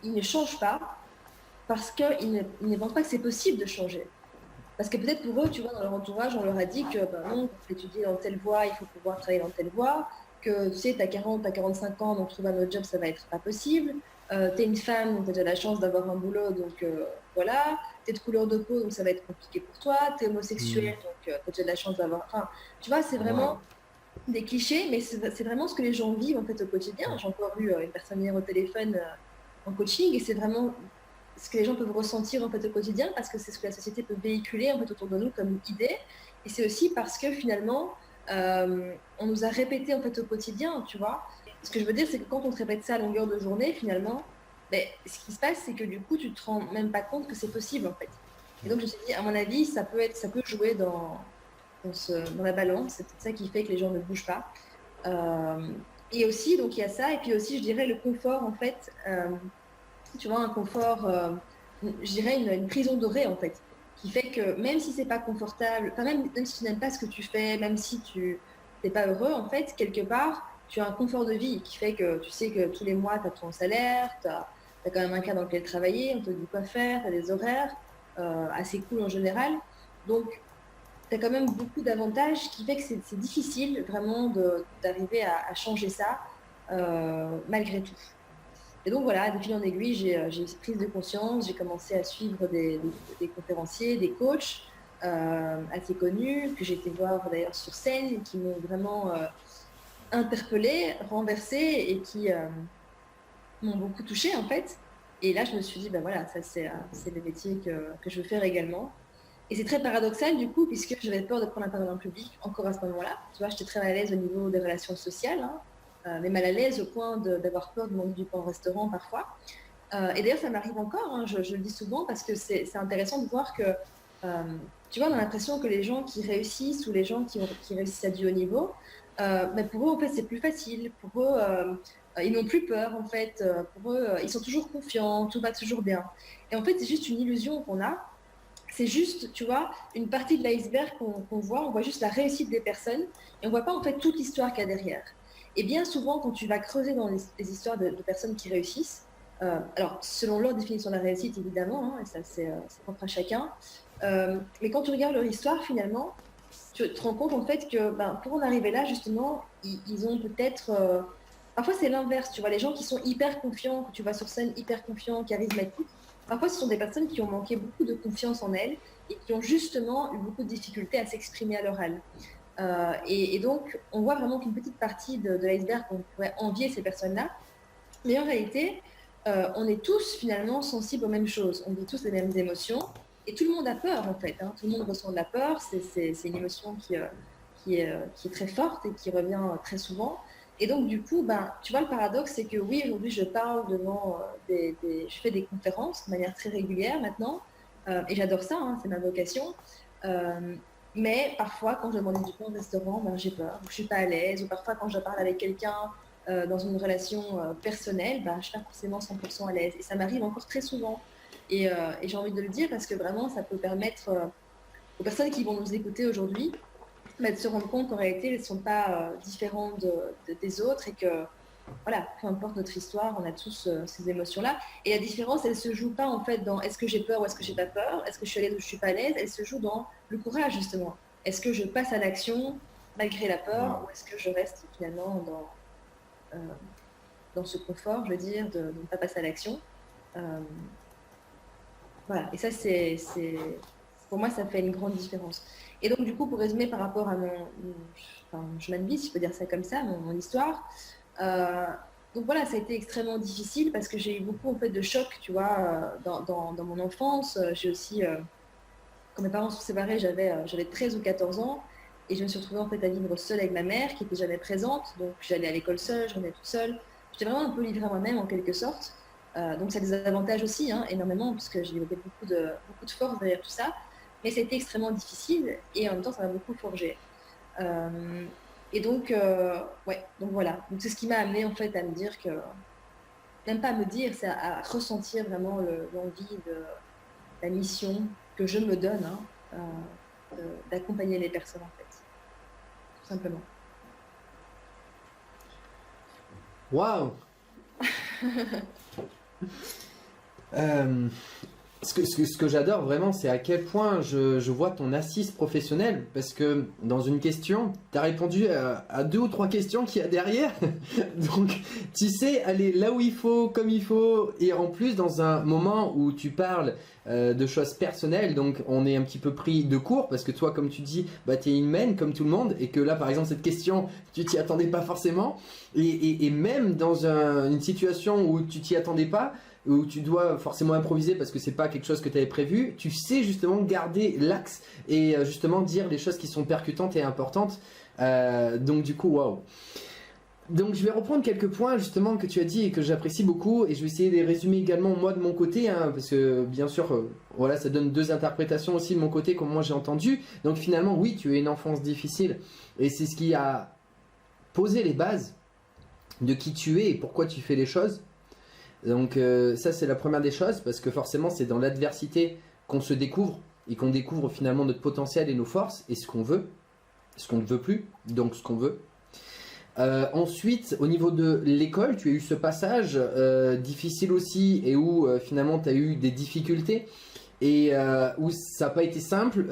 ils ne changent pas parce qu'ils ne pensent pas que c'est possible de changer. Parce que peut-être pour eux, tu vois, dans leur entourage, on leur a dit que ben non, pour étudier dans telle voie, il faut pouvoir travailler dans telle voie, que tu sais, tu as 40, tu as 45 ans, donc trouver un autre job, ça va être pas possible. Tu es une femme, donc tu as déjà la chance d'avoir un boulot, donc voilà. Tu es de couleur de peau, donc ça va être compliqué pour toi. Tu es homosexuel, Hmm. donc tu as déjà de la chance d'avoir. Enfin, tu vois, c'est vraiment Waouh. des clichés, mais c'est vraiment ce que les gens vivent en fait au quotidien. J'ai encore eu une personne hier au téléphone en coaching et c'est vraiment ce que les gens peuvent ressentir en fait au quotidien parce que c'est ce que la société peut véhiculer en fait autour de nous comme idée. Et c'est aussi parce que finalement, on nous a répété en fait au quotidien, tu vois. Ce que je veux dire, c'est que quand on te répète ça à longueur de journée, finalement, ben, ce qui se passe, c'est que du coup, tu te rends même pas compte que c'est possible en fait. Et donc, je me suis dit, à mon avis, ça peut jouer dans la balance. C'est peut-être ça qui fait que les gens ne bougent pas. Et aussi, donc il y a ça. Et puis aussi, je dirais le confort en fait. Tu vois, un confort, je dirais une prison dorée en fait, qui fait que même si c'est pas confortable, enfin même si tu n'aimes pas ce que tu fais, même si tu n'es pas heureux, en fait, quelque part, tu as un confort de vie qui fait que tu sais que tous les mois, tu as ton salaire, tu as quand même un cadre dans lequel travailler, on te dit quoi faire, tu as des horaires assez cool en général. Donc, tu as quand même beaucoup d'avantages qui fait que c'est difficile vraiment d'arriver à changer ça malgré tout. Et donc voilà, de fil en aiguille, j'ai une prise de conscience, j'ai commencé à suivre des conférenciers, des coachs assez connus, que j'ai été voir d'ailleurs sur scène, qui m'ont vraiment interpellée, renversée et qui m'ont beaucoup touchée en fait. Et là, je me suis dit, ben voilà, ça c'est le métier que je veux faire également. Et c'est très paradoxal du coup, puisque j'avais peur de prendre la parole en public encore à ce moment-là. Tu vois, j'étais très mal à l'aise au niveau des relations sociales, hein, mais mal à l'aise au point d'avoir peur de manger du pain au restaurant parfois. Et d'ailleurs, ça m'arrive encore, hein, je le dis souvent, parce que c'est intéressant de voir que, euh, tu vois, on a l'impression que les gens qui réussissent ou les gens qui réussissent à du haut niveau, mais pour eux, en fait, c'est plus facile. Pour eux, ils n'ont plus peur, en fait. Pour eux, ils sont toujours confiants, tout va toujours bien. Et en fait, c'est juste une illusion qu'on a. C'est juste, tu vois, une partie de l'iceberg qu'on voit. On voit juste la réussite des personnes et on voit pas, en fait, toute l'histoire qu'il y a derrière. Et bien souvent, quand tu vas creuser dans les histoires de personnes qui réussissent, alors selon leur définition de la réussite, évidemment, hein, et ça c'est propre à chacun, mais quand tu regardes leur histoire, finalement, tu te rends compte en fait que ben, pour en arriver là, justement, ils ont peut-être... parfois c'est l'inverse, tu vois, les gens qui sont hyper confiants, que tu vas sur scène hyper confiants, charismatiques, parfois ce sont des personnes qui ont manqué beaucoup de confiance en elles et qui ont justement eu beaucoup de difficultés à s'exprimer à l'oral. Et donc, on voit vraiment qu'une petite partie de l'iceberg, on pourrait envier ces personnes-là, mais en réalité, on est tous finalement sensibles aux mêmes choses. On vit tous les mêmes émotions et tout le monde a peur en fait, hein. Tout le monde ressent de la peur. C'est une émotion qui est très forte et qui revient très souvent. Et donc du coup, ben, tu vois, le paradoxe, c'est que oui, aujourd'hui, je parle devant je fais des conférences de manière très régulière maintenant, et j'adore ça, hein, c'est ma vocation. Euh, mais parfois, quand je demande du pain au restaurant, ben, j'ai peur, ou je suis pas à l'aise, ou parfois quand je parle avec quelqu'un dans une relation personnelle, bah, je suis pas forcément 100% à l'aise. Et ça m'arrive encore très souvent. Et j'ai envie de le dire parce que vraiment, ça peut permettre aux personnes qui vont nous écouter aujourd'hui bah, de se rendre compte qu'en réalité, elles ne sont pas différentes des autres et que, voilà, peu importe notre histoire, on a tous ces émotions-là. Et la différence, elle ne se joue pas en fait dans est-ce que j'ai peur ou est-ce que j'ai pas peur, est-ce que je suis à l'aise ou je suis pas à l'aise, elle se joue dans le courage justement. Est-ce que je passe à l'action malgré la peur Waouh. ou est-ce que je reste finalement euh, dans ce confort, je veux dire, de ne pas passer à l'action. Euh, voilà, et ça, pour moi, ça fait une grande différence. Et donc, du coup, pour résumer par rapport à enfin, mon chemin de vie, si je peux dire ça comme ça, mon histoire, euh, donc voilà, ça a été extrêmement difficile parce que j'ai eu beaucoup en fait, de chocs, tu vois, dans mon enfance. J'ai aussi, quand mes parents se sont séparés, j'avais 13 ou 14 ans et je me suis retrouvée en fait à vivre seule avec ma mère qui n'était jamais présente. Donc j'allais à l'école seule, je revenais toute seule. J'étais vraiment un peu livrée à moi-même en quelque sorte. Donc ça a des avantages aussi, hein, énormément, parce que j'ai développé beaucoup de force derrière tout ça. Mais ça a été extrêmement difficile et en même temps ça m'a beaucoup forgé. Et donc, ouais, donc voilà. Donc c'est ce qui m'a amené en fait à me dire que, même pas à me dire, c'est à ressentir vraiment l'envie de la mission que je me donne, hein, d'accompagner les personnes en fait, tout simplement. Waouh. Euh, ce que j'adore vraiment, c'est à quel point je vois ton assise professionnelle. Parce que dans une question, tu as répondu à 2 ou 3 questions qu'il y a derrière. Donc, tu sais aller là où il faut, comme il faut. Et en plus, dans un moment où tu parles de choses personnelles, donc on est un petit peu pris de court. Parce que toi, comme tu dis, bah, tu es humaine comme tout le monde. Et que là, par exemple, cette question, tu t'y attendais pas forcément. Et même dans une situation où tu t'y attendais pas, où tu dois forcément improviser parce que c'est pas quelque chose que tu avais prévu, tu sais justement garder l'axe et justement dire les choses qui sont percutantes et importantes. Donc du coup, waouh. Donc je vais reprendre quelques points justement que tu as dit et que j'apprécie beaucoup et je vais essayer de les résumer également moi de mon côté, hein, parce que bien sûr, voilà, ça donne 2 interprétations aussi de mon côté comme moi j'ai entendu. Donc finalement, oui, tu as une enfance difficile et c'est ce qui a posé les bases de qui tu es et pourquoi tu fais les choses. Donc ça c'est la première des choses parce que forcément c'est dans l'adversité qu'on se découvre et qu'on découvre finalement notre potentiel et nos forces et ce qu'on veut, ce qu'on ne veut plus, donc ce qu'on veut. Ensuite au niveau de l'école, tu as eu ce passage difficile aussi et où finalement tu as eu des difficultés et où ça n'a pas été simple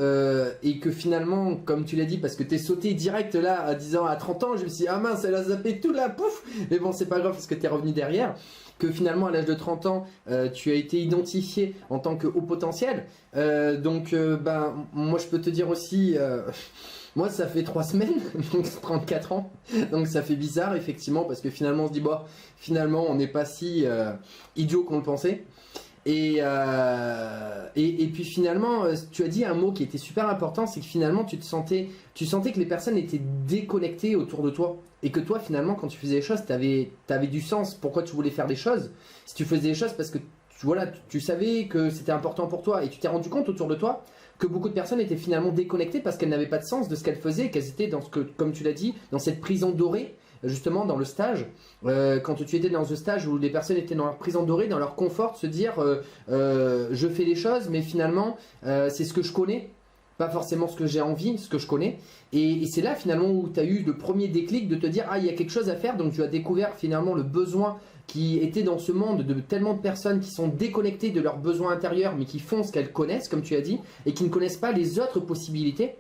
et que finalement, comme tu l'as dit, parce que tu es sauté direct là à 10 ans, à 30 ans, je me suis dit ah mince elle a zappé tout là, pouf, mais bon c'est pas grave parce que tu es revenu derrière. Que finalement à l'âge de 30 ans, tu as été identifié en tant que haut potentiel. Donc ben, moi je peux te dire aussi, moi ça fait 3 semaines, donc 34 ans, donc ça fait bizarre effectivement parce que finalement on se dit bah finalement on n'est pas si idiot qu'on le pensait. Et puis finalement, tu as dit un mot qui était super important, c'est que finalement tu sentais que les personnes étaient déconnectées autour de toi. Et que toi finalement quand tu faisais les choses, t'avais du sens, pourquoi tu voulais faire les choses. Si tu faisais les choses parce que voilà, tu savais que c'était important pour toi et tu t'es rendu compte autour de toi que beaucoup de personnes étaient finalement déconnectées parce qu'elles n'avaient pas de sens de ce qu'elles faisaient, qu'elles étaient dans ce que, comme tu l'as dit, dans cette prison dorée. Justement dans le stage, quand tu étais dans ce stage où les personnes étaient dans leur prison dorée, dans leur confort, de se dire je fais les choses mais finalement c'est ce que je connais, pas forcément ce que j'ai envie, ce que je connais. Et c'est là finalement où tu as eu le premier déclic de te dire ah il y a quelque chose à faire, donc tu as découvert finalement le besoin qui était dans ce monde de tellement de personnes qui sont déconnectées de leurs besoins intérieurs mais qui font ce qu'elles connaissent comme tu as dit et qui ne connaissent pas les autres possibilités.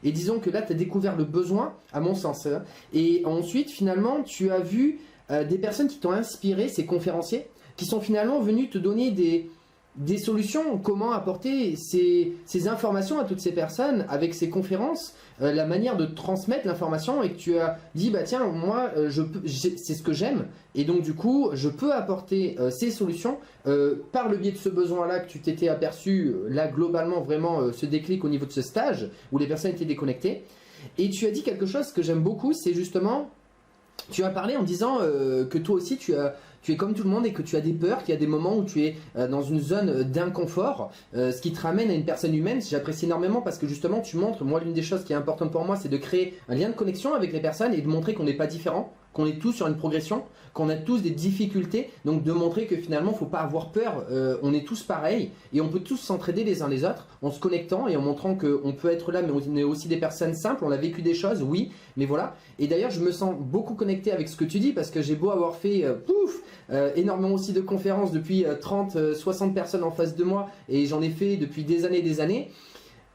Et disons que là, tu as découvert le besoin, à mon sens. Hein. Et ensuite, finalement, tu as vu des personnes qui t'ont inspiré, ces conférenciers, qui sont finalement venus te donner des solutions, comment apporter ces informations à toutes ces personnes avec ces conférences, la manière de transmettre l'information et que tu as dit, bah tiens, moi, c'est ce que j'aime et donc du coup, je peux apporter ces solutions par le biais de ce besoin-là que tu t'étais aperçu, là, globalement, vraiment, ce déclic au niveau de ce stage où les personnes étaient déconnectées. Et tu as dit quelque chose que j'aime beaucoup, c'est justement, tu as parlé en disant que toi aussi, tu es comme tout le monde et que tu as des peurs, qu'il y a des moments où tu es dans une zone d'inconfort, ce qui te ramène à une personne humaine. J'apprécie énormément parce que justement tu montres, moi l'une des choses qui est importante pour moi c'est de créer un lien de connexion avec les personnes et de montrer qu'on n'est pas différent, qu'on est tous sur une progression, qu'on a tous des difficultés, donc de montrer que finalement il ne faut pas avoir peur, on est tous pareils et on peut tous s'entraider les uns les autres en se connectant et en montrant qu'on peut être là mais on est aussi des personnes simples, on a vécu des choses, oui, mais voilà. Et d'ailleurs je me sens beaucoup connecté avec ce que tu dis parce que j'ai beau avoir fait énormément aussi de conférences depuis 30, 60 personnes en face de moi et j'en ai fait depuis des années.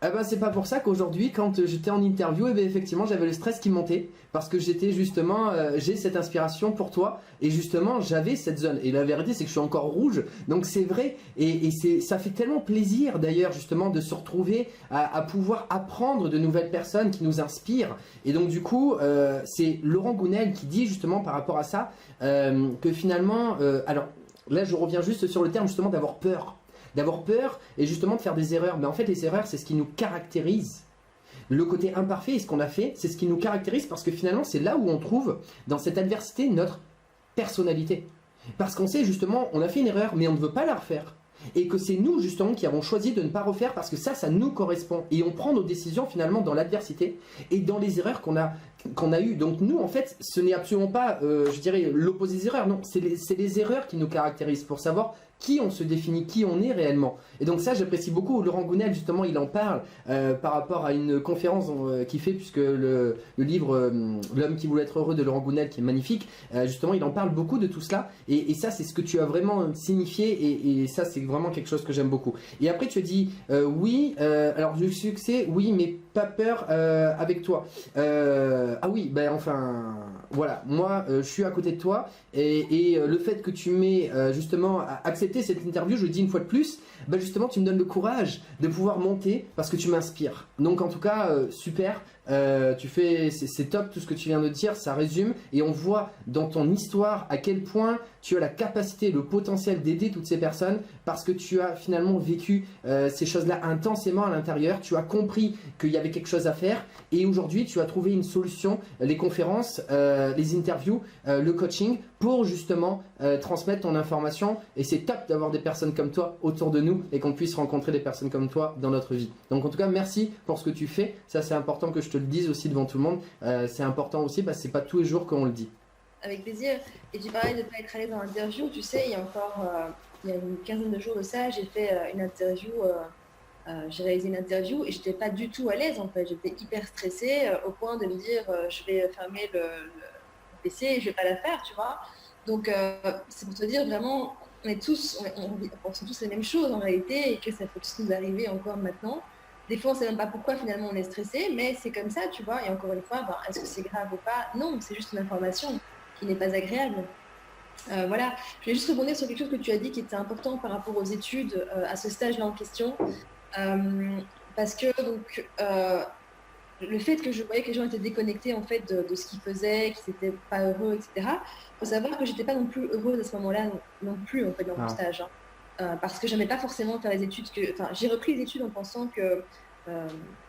Eh ben, c'est pas pour ça qu'aujourd'hui, quand j'étais en interview, eh ben, effectivement, j'avais le stress qui montait parce que j'étais justement, j'ai cette inspiration pour toi et justement, j'avais cette zone. Et la vérité, c'est que je suis encore rouge, donc c'est vrai et ça fait tellement plaisir d'ailleurs justement de se retrouver à pouvoir apprendre de nouvelles personnes qui nous inspirent. Et donc du coup, c'est Laurent Gounel qui dit justement par rapport à ça que finalement, alors là, je reviens juste sur le terme justement d'avoir peur et justement de faire des erreurs. Mais en fait, les erreurs, c'est ce qui nous caractérise. Le côté imparfait et ce qu'on a fait, c'est ce qui nous caractérise parce que finalement, c'est là où on trouve dans cette adversité notre personnalité. Parce qu'on sait justement, on a fait une erreur, mais on ne veut pas la refaire. et que c'est nous justement qui avons choisi de ne pas refaire parce que ça nous correspond et on prend nos décisions finalement dans l'adversité et dans les erreurs qu'on a eues. Donc nous en fait ce n'est absolument pas je dirais l'opposé des erreurs, non, c'est les erreurs qui nous caractérisent pour savoir qui on se définit, qui on est réellement. Et donc ça j'apprécie beaucoup. Laurent Gounel justement il en parle par rapport à une conférence qu'il fait, puisque le livre L'homme qui voulait être heureux de Laurent Gounel qui est magnifique, justement il en parle beaucoup de tout cela et ça c'est ce que tu as vraiment signifié et ça c'est vraiment quelque chose que j'aime beaucoup. Et après tu dis oui, alors du succès oui mais pas peur avec toi. Ah oui ben enfin voilà, moi je suis à côté de toi et le fait que tu m'aies justement accepté cette interview, je le dis une fois de plus, ben justement tu me donnes le courage de pouvoir monter parce que tu m'inspires. Donc en tout cas super, tu fais, c'est top tout ce que tu viens de dire, ça résume et on voit dans ton histoire à quel point tu as la capacité, le potentiel d'aider toutes ces personnes parce que tu as finalement vécu ces choses-là intensément à l'intérieur, tu as compris qu'il y avait quelque chose à faire et aujourd'hui tu as trouvé une solution, les conférences, les interviews, le coaching pour justement transmettre ton information et c'est top d'avoir des personnes comme toi autour de nous et qu'on puisse rencontrer des personnes comme toi dans notre vie. Donc en tout cas merci pour ce que tu fais, ça c'est important que je te le dise aussi devant tout le monde, c'est important aussi parce que c'est pas tous les jours qu'on le dit. Avec plaisir. Et tu parlais de ne pas être à l'aise dans l'interview, tu sais, il y a encore il y a une quinzaine de jours de ça, j'ai fait une interview, j'ai réalisé une interview et j'étais pas du tout à l'aise en fait, j'étais hyper stressée au point de me dire je vais fermer le PC et je vais pas la faire, tu vois. Donc c'est pour te dire vraiment, on est tous, on pense tous les mêmes choses en réalité et que ça peut tous nous arriver encore maintenant. Des fois, on ne sait même pas pourquoi finalement on est stressé, mais c'est comme ça, tu vois. Et encore une fois, ben, est-ce que c'est grave ou pas? Non, c'est juste une information qui n'est pas agréable. Voilà, je vais juste rebondir sur quelque chose que tu as dit qui était important par rapport aux études à ce stage-là en question. Parce que donc, le fait que je voyais que les gens étaient déconnectés en fait de ce qu'ils faisaient, qu'ils n'étaient pas heureux, etc. Il faut savoir que j'étais pas non plus heureuse à ce moment-là non plus en fait dans mon stage. Hein. Parce que j'aimais pas forcément faire les études enfin, j'ai repris les études en pensant que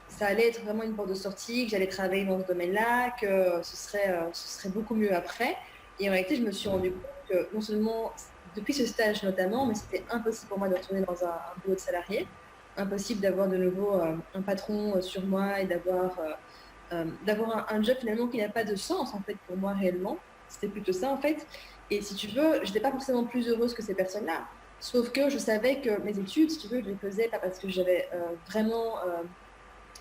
ça allait être vraiment une porte de sortie, que j'allais travailler dans ce domaine-là, que ce serait beaucoup mieux après. Et en réalité, je me suis rendu compte que non seulement depuis ce stage notamment, mais c'était impossible pour moi de retourner dans un boulot de salarié, impossible d'avoir de nouveau un patron sur moi et d'avoir un job finalement qui n'a pas de sens en fait pour moi réellement. C'était plutôt ça en fait. Et si tu veux, je n'étais pas forcément plus heureuse que ces personnes-là. Sauf que je savais que mes études, si tu veux, je les faisais pas parce que j'avais vraiment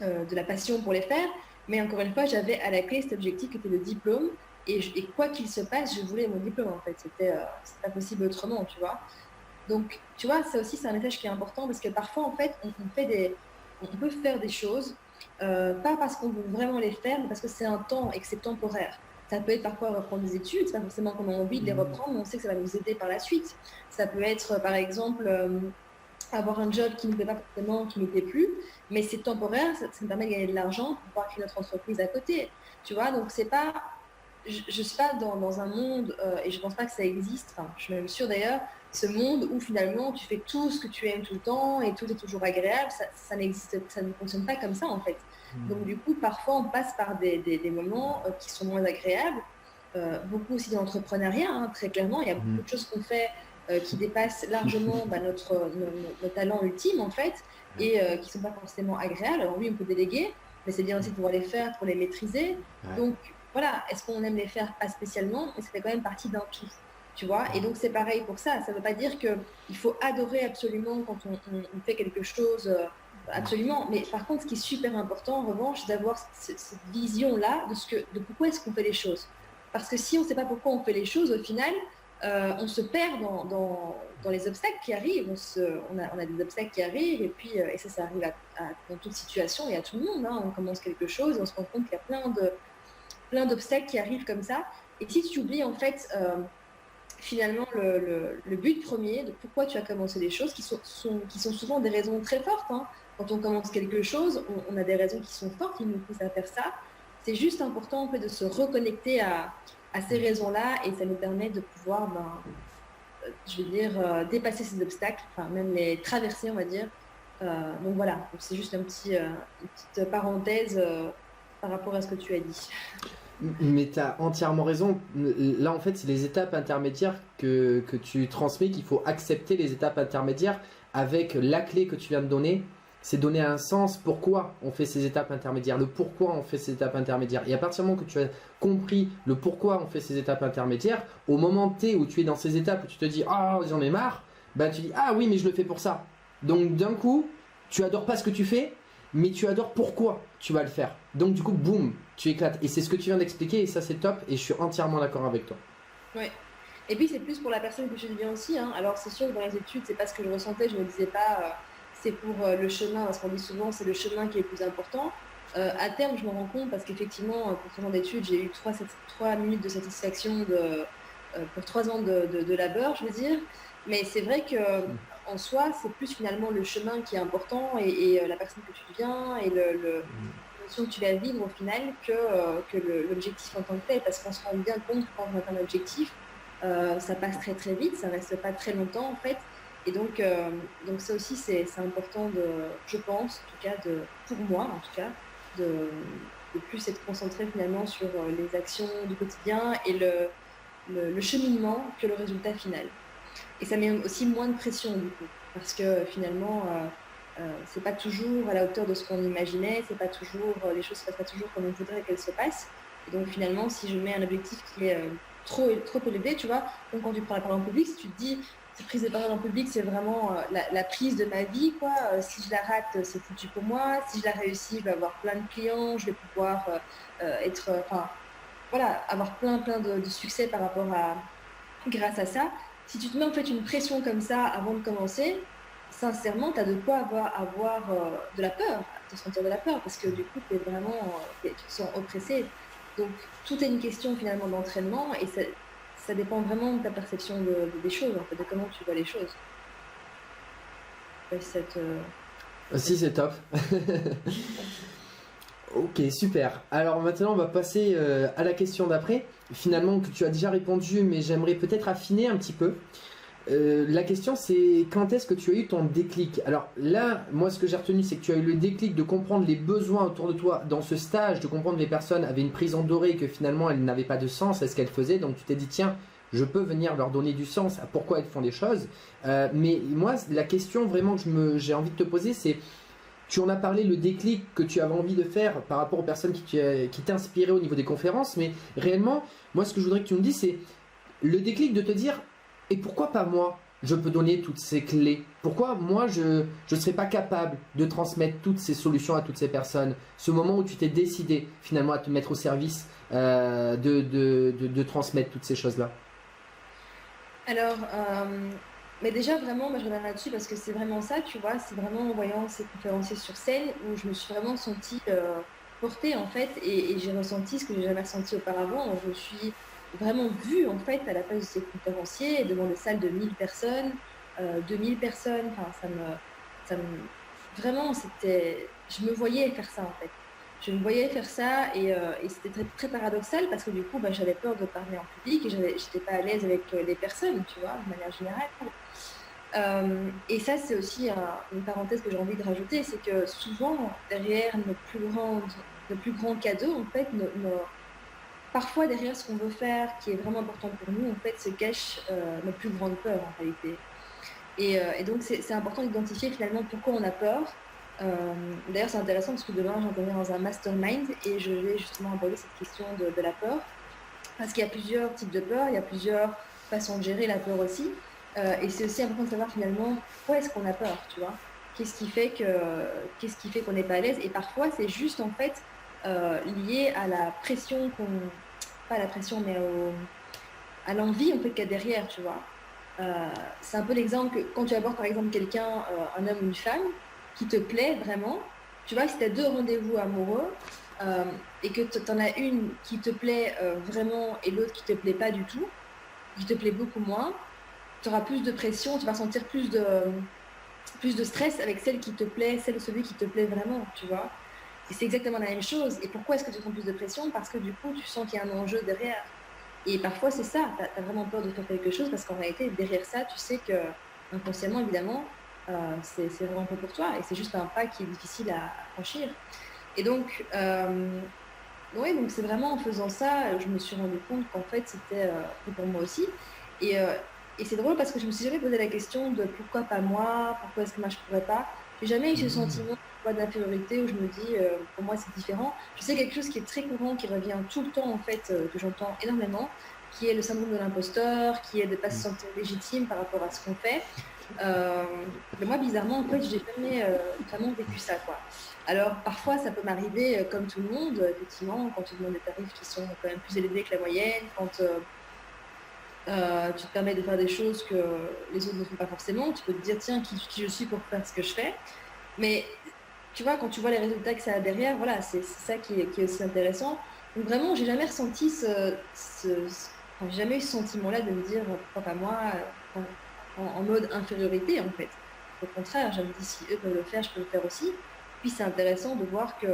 de la passion pour les faire, mais encore une fois, j'avais à la clé cet objectif qui était le diplôme. Et quoi qu'il se passe, je voulais mon diplôme en fait. C'était pas possible autrement, tu vois. Donc, tu vois, ça aussi, c'est un message qui est important parce que parfois, en fait, on peut faire des choses, pas parce qu'on veut vraiment les faire, mais parce que c'est un temps et que c'est temporaire. Ça peut être parfois reprendre des études, c'est pas forcément qu'on a envie de les reprendre, mais on sait que ça va nous aider par la suite. Ça peut être, par exemple, avoir un job qui ne nous plaît pas forcément, qui ne nous plaît plus, mais c'est temporaire, ça nous permet de gagner de l'argent pour pouvoir créer notre entreprise à côté. Tu vois, donc c'est pas... Je ne suis pas dans un monde, et je ne pense pas que ça existe, enfin, je suis même sûre d'ailleurs, ce monde où finalement tu fais tout ce que tu aimes tout le temps et tout est toujours agréable, ça n'existe, ça ne fonctionne pas comme ça en fait. Donc du coup, parfois on passe par des moments qui sont moins agréables, beaucoup aussi dans l'entrepreneuriat, hein, très clairement, il y a beaucoup de choses qu'on fait qui dépassent largement notre talent ultime en fait, et qui ne sont pas forcément agréables. Alors oui, on peut déléguer, mais c'est bien aussi de pouvoir les faire, pour les maîtriser. Donc voilà, est-ce qu'on aime les faire? Pas spécialement, mais ça fait quand même partie d'un tout, tu vois. Et donc c'est pareil pour ça. Ça ne veut pas dire qu'il faut adorer absolument quand on fait quelque chose, absolument. Mais par contre, ce qui est super important, en revanche, c'est d'avoir cette vision-là de pourquoi est-ce qu'on fait les choses. Parce que si on ne sait pas pourquoi on fait les choses, au final, on se perd dans les obstacles qui arrivent. On a des obstacles qui arrivent, et puis et ça arrive dans toute situation et à tout le monde. Hein. On commence quelque chose et on se rend compte qu'il y a plein d'obstacles qui arrivent comme ça. Et si tu oublies en fait finalement le but premier de pourquoi tu as commencé les choses, qui sont souvent des raisons très fortes. Hein. Quand on commence quelque chose, on a des raisons qui sont fortes, qui nous poussent à faire ça. C'est juste important en fait de se reconnecter à ces raisons-là, et ça nous permet de pouvoir, je veux dire, dépasser ces obstacles, enfin même les traverser, on va dire. Donc voilà, donc c'est juste une petite parenthèse par rapport à ce que tu as dit. Mais tu as entièrement raison. Là, en fait, c'est les étapes intermédiaires que tu transmets, qu'il faut accepter les étapes intermédiaires avec la clé que tu viens de donner, c'est donner un sens pourquoi on fait ces étapes intermédiaires, le pourquoi on fait ces étapes intermédiaires. Et à partir du moment que tu as compris le pourquoi on fait ces étapes intermédiaires, au moment T où tu es dans ces étapes où tu te dis « Ah, j'en ai marre », bah tu dis « Ah oui, mais je le fais pour ça ». Donc d'un coup, tu adores pas ce que tu fais, mais tu adores pourquoi tu vas le faire. Donc du coup, boum, tu éclates. Et c'est ce que tu viens d'expliquer et ça c'est top et je suis entièrement d'accord avec toi. Ouais. Et puis c'est plus pour la personne que je deviens aussi, hein. Alors c'est sûr que dans les études, c'est pas ce que je ressentais, je me disais pas c'est pour le chemin, parce qu'on dit souvent c'est le chemin qui est le plus important. À terme, je me rends compte parce qu'effectivement, pour 3 ans d'études, j'ai eu 3 minutes de satisfaction pour 3 ans de labeur, je veux dire. Mais c'est vrai que en soi, c'est plus finalement le chemin qui est important et la personne que tu deviens et l'émotion que tu vas vivre au final que l'objectif en tant que tel. Parce qu'on se rend bien compte que quand on atteint un objectif, ça passe très très vite, ça reste pas très longtemps en fait. Et donc ça aussi c'est important je pense en tout cas pour moi en tout cas, de plus être concentré finalement sur les actions du quotidien et le cheminement que le résultat final. Et ça met aussi moins de pression du coup, parce que finalement c'est pas toujours à la hauteur de ce qu'on imaginait, c'est pas toujours les choses se passent pas toujours comme on voudrait qu'elles se passent. Et donc finalement, si je mets un objectif qui est trop élevé, tu vois, donc quand tu prends la parole en public, si tu te dis cette prise de parole en public, c'est vraiment la prise de ma vie, quoi. Si je la rate, c'est foutu pour moi. Si je la réussis, je vais avoir plein de clients, je vais pouvoir enfin, voilà, avoir plein de succès grâce à ça. Si tu te mets en fait une pression comme ça avant de commencer, sincèrement, tu as de quoi avoir de la peur, te sentir de la peur, parce que du coup, tu te sens oppressé. Donc, tout est une question finalement d'entraînement et ça dépend vraiment de ta perception des choses, en fait, de comment tu vois les choses. Cette, Si, c'est top. Ok, super. Alors maintenant, on va passer à la question d'après. Finalement, que tu as déjà répondu, mais j'aimerais peut-être affiner un petit peu. La question, c'est quand est-ce que tu as eu ton déclic? Alors là, moi, ce que j'ai retenu, c'est que tu as eu le déclic de comprendre les besoins autour de toi dans ce stage, de comprendre que les personnes avaient une prison dorée et que finalement, elles n'avaient pas de sens à ce qu'elles faisaient. Donc tu t'es dit, tiens, je peux venir leur donner du sens à pourquoi elles font les choses. Mais moi, la question vraiment que j'ai envie de te poser, c'est tu en as parlé, le déclic que tu avais envie de faire par rapport aux personnes qui t'inspiraient au niveau des conférences, mais réellement, moi ce que je voudrais que tu me dises, c'est le déclic de te dire, et pourquoi pas moi je peux donner toutes ces clés? Pourquoi moi je ne serais pas capable de transmettre toutes ces solutions à toutes ces personnes? Ce moment où tu t'es décidé finalement à te mettre au service de transmettre toutes ces choses-là. Alors, mais déjà, vraiment, moi, je reviens là-dessus parce que c'est vraiment ça, tu vois, c'est vraiment en voyant ces conférenciers sur scène où je me suis vraiment sentie portée, en fait, et j'ai ressenti ce que j'ai jamais ressenti auparavant. Je me suis vraiment vue, en fait, à la place de ces conférenciers, devant des salles de 1000 personnes, 2000 personnes, enfin, vraiment, je me voyais faire ça, en fait. Je me voyais faire ça et c'était très, très paradoxal parce que du coup, bah, j'avais peur de parler en public et j'étais pas à l'aise avec les personnes, tu vois, de manière générale. Et ça, c'est aussi une parenthèse que j'ai envie de rajouter, c'est que souvent, derrière nos plus grands cadeaux, en fait, parfois derrière ce qu'on veut faire, qui est vraiment important pour nous, en fait, se cachent nos plus grandes peurs, en réalité. Et donc, c'est important d'identifier finalement pourquoi on a peur. D'ailleurs, c'est intéressant parce que demain, j'interviens dans un mastermind et je vais justement aborder cette question de la peur. Parce qu'il y a plusieurs types de peur, il y a plusieurs façons de gérer la peur aussi. Et c'est aussi important de savoir finalement pourquoi est-ce qu'on a peur, tu vois. Qu'est-ce qui fait qu'on n'est pas à l'aise. Et parfois, c'est juste en fait lié à la pression pas à la pression, mais à l'envie en fait qu'il y a derrière, tu vois. C'est un peu l'exemple que quand tu abordes par exemple quelqu'un, un homme ou une femme, qui te plaît vraiment, tu vois, si tu as deux rendez-vous amoureux et que tu en as une qui te plaît vraiment et l'autre qui te plaît pas du tout, qui te plaît beaucoup moins, tu auras plus de pression, tu vas sentir plus de stress avec celle qui te plaît, celle ou celui qui te plaît vraiment, tu vois. Et c'est exactement la même chose. Et pourquoi est-ce que tu sens plus de pression? Parce que du coup, tu sens qu'il y a un enjeu derrière. Et parfois, c'est ça, tu as vraiment peur de faire quelque chose parce qu'en réalité, derrière ça, tu sais que inconsciemment, évidemment, c'est vraiment pas pour toi et c'est juste un pas qui est difficile à franchir. Et donc, donc c'est vraiment en faisant ça, je me suis rendu compte qu'en fait, c'était pour moi aussi. Et Et c'est drôle parce que je me suis jamais posé la question de pourquoi pas moi, pourquoi est-ce que moi je pourrais pas. J'ai jamais eu ce sentiment d'infériorité où je me dis pour moi c'est différent. Je sais quelque chose qui est très courant, qui revient tout le temps en fait, que j'entends énormément, qui est le syndrome de l'imposteur, qui est de ne pas se sentir légitime par rapport à ce qu'on fait. Euh, mais moi bizarrement en fait j'ai jamais vraiment vécu ça quoi. Alors parfois ça peut m'arriver comme tout le monde, effectivement, quand tu demandes des tarifs qui sont quand même plus élevés que la moyenne, quand tu te permets de faire des choses que les autres ne font pas forcément. Tu peux te dire, tiens, qui je suis pour faire ce que je fais. Mais tu vois, quand tu vois les résultats que ça a derrière, voilà, c'est ça qui est aussi intéressant. Donc vraiment, j'ai jamais ressenti enfin, j'ai jamais eu ce sentiment-là de me dire, pourquoi pas moi, en mode infériorité, en fait. Au contraire, je me dis, si eux peuvent le faire, je peux le faire aussi. Puis c'est intéressant de voir que,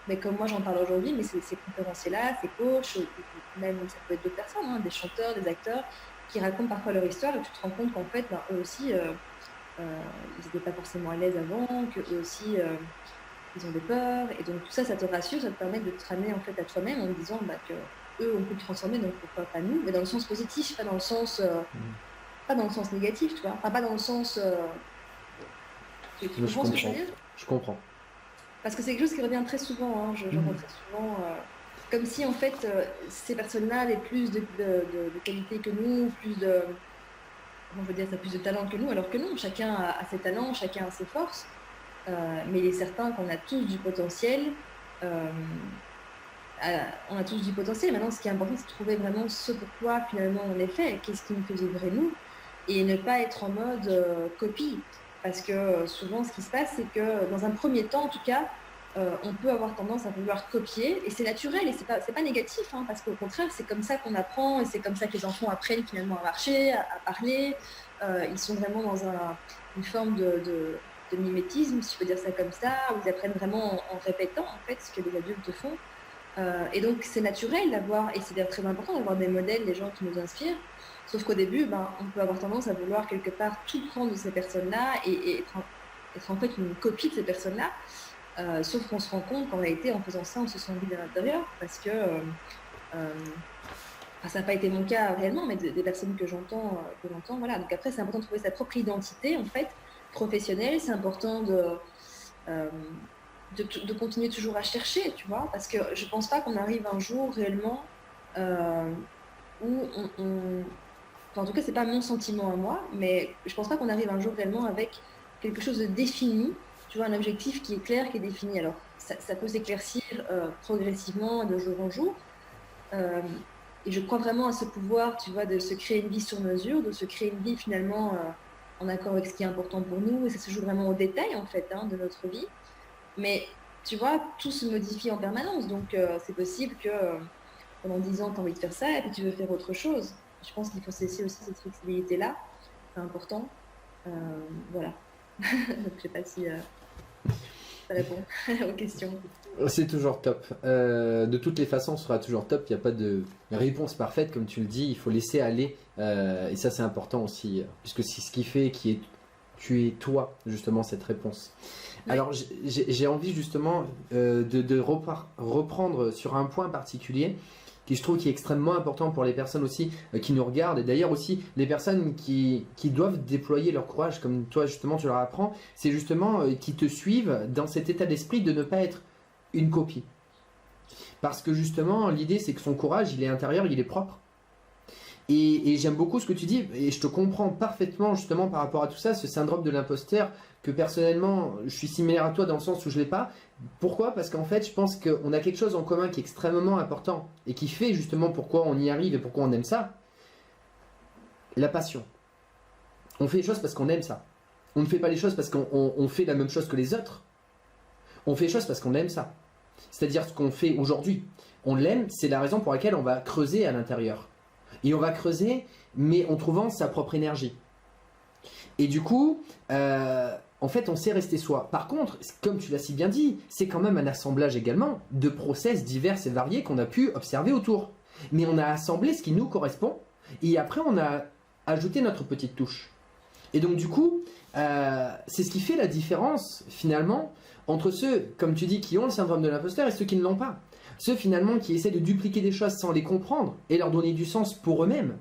mais comme moi j'en parle aujourd'hui, mais ces conférenciers-là, ces coachs, ou même ça peut être d'autres personnes, hein, des chanteurs, des acteurs, qui racontent parfois leur histoire et tu te rends compte qu'en fait, ben, eux aussi, ils n'étaient pas forcément à l'aise avant, qu'eux aussi, ils ont des peurs. Et donc tout ça, ça te rassure, ça te permet de te ramener en fait à toi-même en te disant bah, que eux, on peut le transformer, donc pourquoi pas nous, mais dans le sens positif, pas dans le sens négatif, tu vois. Enfin, pas dans le sens. Tu Je comprends ce que je veux comprends. dire? Je comprends. Parce que c'est quelque chose qui revient très souvent, hein. J'en vois très souvent. Comme si en fait, ces personnes-là avaient plus de qualité que nous, on veut dire, ça, plus de talent que nous, alors que non, chacun a ses talents, chacun a ses forces. Mais il est certain qu'on a tous du potentiel. euh, on a tous du potentiel. Maintenant, ce qui est important, c'est de trouver vraiment ce pourquoi finalement on est fait, qu'est-ce qui nous fait vibrer nous, et ne pas être en mode copie. Parce que souvent, ce qui se passe, c'est que dans un premier temps, en tout cas, on peut avoir tendance à vouloir copier, et c'est naturel, et c'est pas négatif, hein, parce qu'au contraire, c'est comme ça qu'on apprend, et c'est comme ça que les enfants apprennent finalement à marcher, à parler. Ils sont vraiment dans une forme de mimétisme, si je peux dire ça comme ça, où ils apprennent vraiment en répétant en fait ce que les adultes font. Et donc, c'est naturel d'avoir, et c'est d'ailleurs très important d'avoir des modèles, des gens qui nous inspirent. Sauf qu'au début, ben, on peut avoir tendance à vouloir quelque part tout prendre de ces personnes-là et être en fait une copie de ces personnes-là. Sauf qu'on se rend compte qu'en réalité, en faisant ça, on se sent vide à l'intérieur parce que enfin, ça n'a pas été mon cas réellement, mais des personnes que j'entends, voilà. Donc après, c'est important de trouver sa propre identité en fait professionnelle. C'est important euh, de continuer toujours à chercher, tu vois, parce que je pense pas qu'on arrive un jour réellement euh, où enfin, en tout cas, c'est pas mon sentiment à moi, mais je pense pas qu'on arrive un jour réellement avec quelque chose de défini, tu vois, un objectif qui est clair, qui est défini. Alors, ça peut s'éclaircir progressivement de jour en jour. Euh, et je crois vraiment à ce pouvoir, tu vois, de se créer une vie sur mesure, de se créer une vie finalement en accord avec ce qui est important pour nous. Et ça se joue vraiment au détail, en fait, hein, de notre vie. Mais tu vois, tout se modifie en permanence. Donc, c'est possible que pendant 10 ans, tu as envie de faire ça et puis tu veux faire autre chose. Je pense qu'il faut cesser aussi cette flexibilité-là. C'est important. Euh, voilà. Donc, je sais pas si ça répond aux questions. C'est toujours top. De toutes les façons, ce sera toujours top. Il n'y a pas de réponse parfaite, comme tu le dis. Il faut laisser aller. Et ça, c'est important aussi, puisque c'est ce qui fait tu es toi, justement, cette réponse. Oui. Alors, j'ai envie justement de reprendre sur un point particulier qui je trouve qui est extrêmement important pour les personnes aussi qui nous regardent et d'ailleurs aussi les personnes qui doivent déployer leur courage comme toi justement tu leur apprends, c'est justement qui te suivent dans cet état d'esprit de ne pas être une copie. Parce que justement l'idée c'est que son courage il est intérieur, il est propre. Et j'aime beaucoup ce que tu dis, et je te comprends parfaitement justement par rapport à tout ça, ce syndrome de l'imposteur, que personnellement, je suis similaire à toi dans le sens où je ne l'ai pas. Pourquoi? Parce qu'en fait, je pense qu'on a quelque chose en commun qui est extrêmement important, et qui fait justement pourquoi on y arrive et pourquoi on aime ça. La passion. On fait les choses parce qu'on aime ça. On ne fait pas les choses parce qu'on fait la même chose que les autres. On fait les choses parce qu'on aime ça. C'est-à-dire ce qu'on fait aujourd'hui. On l'aime, c'est la raison pour laquelle on va creuser à l'intérieur. Et on va creuser, mais en trouvant sa propre énergie. Et du coup, en fait, on sait rester soi. Par contre, comme tu l'as si bien dit, c'est quand même un assemblage également de process divers et variés qu'on a pu observer autour. Mais on a assemblé ce qui nous correspond, et après on a ajouté notre petite touche. Et donc du coup, c'est ce qui fait la différence finalement entre ceux, comme tu dis, qui ont le syndrome de l'imposteur et ceux qui ne l'ont pas. Ceux finalement qui essaient de dupliquer des choses sans les comprendre et leur donner du sens pour eux-mêmes.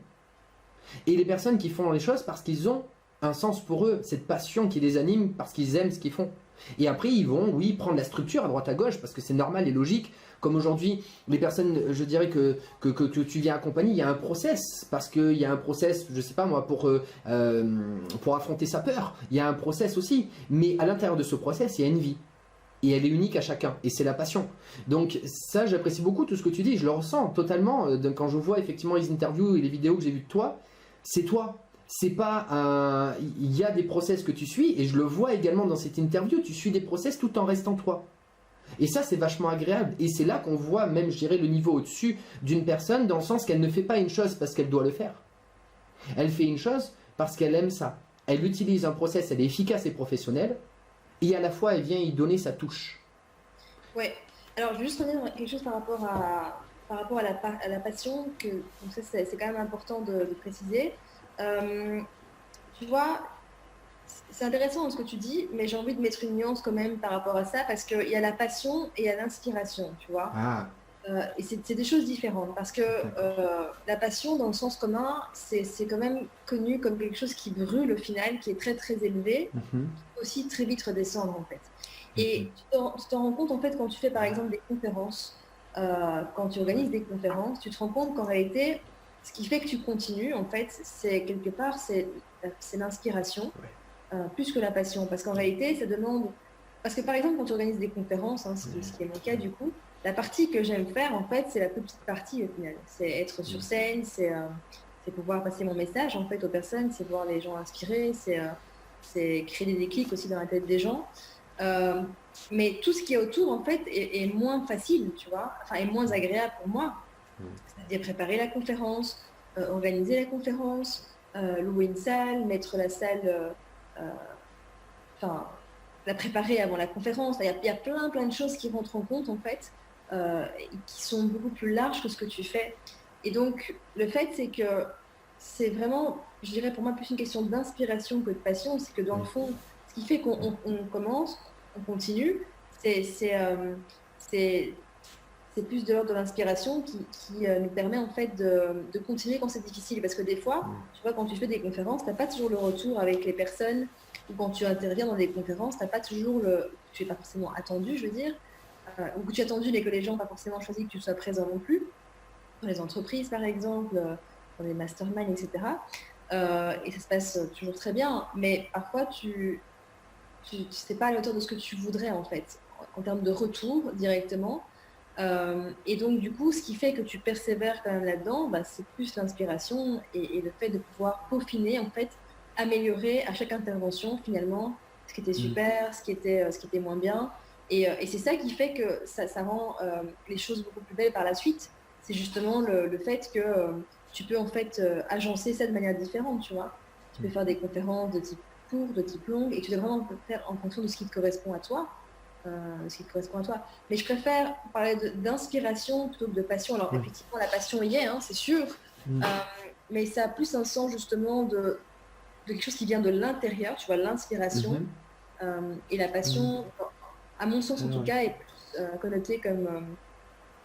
Et les personnes qui font les choses parce qu'ils ont un sens pour eux, cette passion qui les anime parce qu'ils aiment ce qu'ils font. Et après, ils vont, oui, prendre la structure à droite à gauche parce que c'est normal et logique. Comme aujourd'hui, les personnes, je dirais que tu viens accompagner, il y a un process. Parce qu'il y a un process, je sais pas moi, pour affronter sa peur. Il y a un process aussi. Mais à l'intérieur de ce process, il y a une vie. Et elle est unique à chacun. Et c'est la passion. Donc ça, j'apprécie beaucoup tout ce que tu dis. Je le ressens totalement quand je vois effectivement les interviews et les vidéos que j'ai vues de toi. C'est toi. C'est pas un... Il y a des process que tu suis, et je le vois également dans cette interview, tu suis des process tout en restant toi. Et ça, c'est vachement agréable. Et c'est là qu'on voit même, je dirais, le niveau au-dessus d'une personne, dans le sens qu'elle ne fait pas une chose parce qu'elle doit le faire. Elle fait une chose parce qu'elle aime ça. Elle utilise un process, elle est efficace et professionnelle, et à la fois, elle vient y donner sa touche. Ouais. Alors, je veux juste revenir sur quelque chose par rapport à la passion, donc ça, c'est quand même important de préciser. Euh, Tu vois, c'est intéressant ce que tu dis, mais j'ai envie de mettre une nuance quand même par rapport à ça, parce qu'il y a la passion et il y a l'inspiration, tu vois. Ah, Et c'est des choses différentes, parce que d'accord. la passion, dans le sens commun, c'est quand même connu comme quelque chose qui brûle au final, qui est très très élevé, Mhm, qui peut aussi très vite redescendre en fait. mhm. Et tu te rends compte en fait quand tu fais par exemple des conférences, quand tu organises des conférences, tu te rends compte qu'en réalité, ce qui fait que tu continues en fait, c'est quelque part, c'est l'inspiration Ouais. plus que la passion. Parce qu'en réalité, ça demande... Parce que par exemple, quand tu organises des conférences, hein, ce qui est mon cas du coup, la partie que j'aime faire, en fait, c'est la plus petite partie au final. C'est être sur scène, c'est pouvoir passer mon message en fait aux personnes, c'est voir les gens inspirer, c'est créer des déclics aussi dans la tête des gens. Euh, mais tout ce qui est autour, en fait, est moins facile, tu vois, enfin, est moins agréable pour moi. C'est-à-dire préparer la conférence, organiser la conférence, louer une salle, mettre la salle euh, enfin, la préparer avant la conférence. Il y a plein, plein de choses qui rentrent en compte, en fait, et qui sont beaucoup plus larges que ce que tu fais. Et donc, le fait, c'est que c'est vraiment, je dirais pour moi, plus une question d'inspiration que de passion. C'est que dans le fond, ce qui fait qu'on commence, on continue, c'est c'est plus de l'ordre de l'inspiration qui nous permet en fait de continuer quand c'est difficile. Parce que des fois, tu vois, quand tu fais des conférences, tu n'as pas toujours le retour avec les personnes, ou quand tu interviens dans des conférences, tu n'as pas toujours tu n'es pas forcément attendu, je veux dire, ou que tu es attendu mais que les gens n'ont pas forcément choisi que tu sois présent non plus, dans les entreprises par exemple, dans les masterminds, etc. Et ça se passe toujours très bien, mais parfois tu sais pas à la hauteur de ce que tu voudrais en fait, en termes de retour directement. Et donc, du coup, ce qui fait que tu persévères quand même là-dedans, bah, c'est plus l'inspiration et le fait de pouvoir peaufiner, en fait, améliorer à chaque intervention, finalement, ce qui était super, ce qui était moins bien. Et c'est ça qui fait que ça rend les choses beaucoup plus belles par la suite. C'est justement le fait que tu peux, en fait, agencer ça de manière différente, tu vois. Tu peux faire des conférences de type court, de type long, et tu dois vraiment faire en fonction de ce qui te correspond à toi. Ce qui te correspond à toi. Mais je préfère parler d'inspiration plutôt que de passion. Alors, Oui. effectivement, la passion y est, hein, c'est sûr, euh, mais ça a plus un sens justement de quelque chose qui vient de l'intérieur, tu vois, l'inspiration. Mhm. Et la passion, à mon sens Ah en tout ouais. cas, est plus connotée comme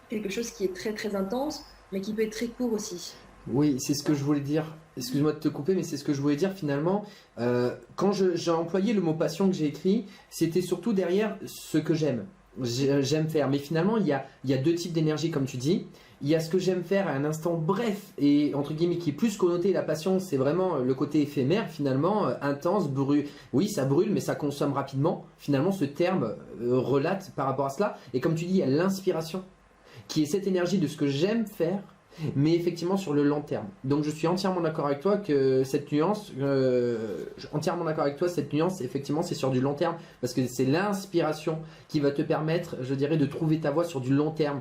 quelque chose qui est très très intense, mais qui peut être très court aussi. Oui, c'est ce que je voulais dire. Excuse-moi de te couper, mais c'est ce que je voulais dire finalement. Quand j'ai employé le mot passion que j'ai écrit, c'était surtout derrière ce que j'aime. J'aime faire. Mais finalement, il y a deux types d'énergie, comme tu dis. Il y a ce que j'aime faire à un instant bref et entre guillemets qui est plus connoté. La passion, c'est vraiment le côté éphémère finalement, intense, brûle. Oui, ça brûle, mais ça consomme rapidement. Finalement, ce terme relate par rapport à cela. Et comme tu dis, il y a l'inspiration qui est cette énergie de ce que j'aime faire, mais effectivement sur le long terme. Donc je suis entièrement d'accord avec toi que cette nuance, entièrement d'accord avec toi, cette nuance, effectivement, c'est sur du long terme, parce que c'est l'inspiration qui va te permettre, je dirais, de trouver ta voie sur du long terme,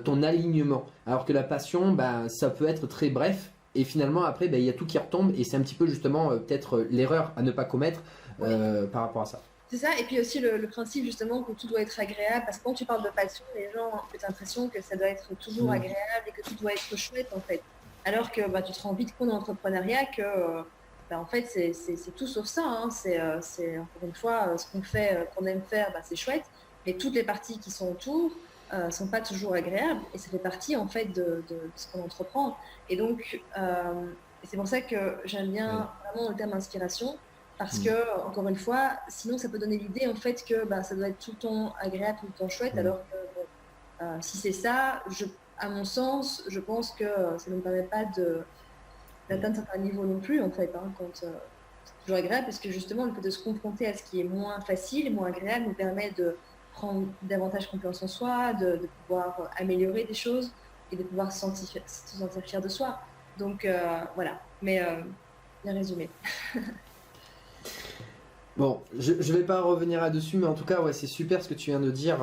ton alignement. Alors que la passion, bah, ça peut être très bref. Et finalement, après, bah, il y a tout qui retombe, et c'est un petit peu justement peut-être l'erreur à ne pas commettre Ouais. par rapport à ça. C'est ça, et puis aussi le principe justement que tout doit être agréable, parce que quand tu parles de passion, les gens ont l'impression que ça doit être toujours Mm. agréable et que tout doit être chouette en fait. Alors que bah, tu te rends vite compte dans l'entrepreneuriat que bah, en fait c'est tout sauf ça, hein. C'est encore une fois ce qu'on fait, qu'on aime faire, bah, c'est chouette, mais toutes les parties qui sont autour sont pas toujours agréables et ça fait partie en fait de ce qu'on entreprend. Et donc Et c'est pour ça que j'aime Oui. bien vraiment le terme inspiration, parce Mm. que, encore une fois, sinon ça peut donner l'idée en fait que bah, ça doit être tout le temps agréable, tout le temps chouette, Mm. alors que bon, si c'est ça, à mon sens, je pense que ça ne me permet pas Mm. d'atteindre certains niveaux non plus, en fait, hein, quand c'est toujours agréable, parce que justement, le fait de se confronter à ce qui est moins facile, moins agréable, nous permet de prendre davantage confiance en soi, de pouvoir améliorer des choses et de pouvoir se sentir fier de soi. Donc, voilà. Mais bien résumé. Bon, je vais pas revenir là-dessus, mais en tout cas, ouais, c'est super ce que tu viens de dire.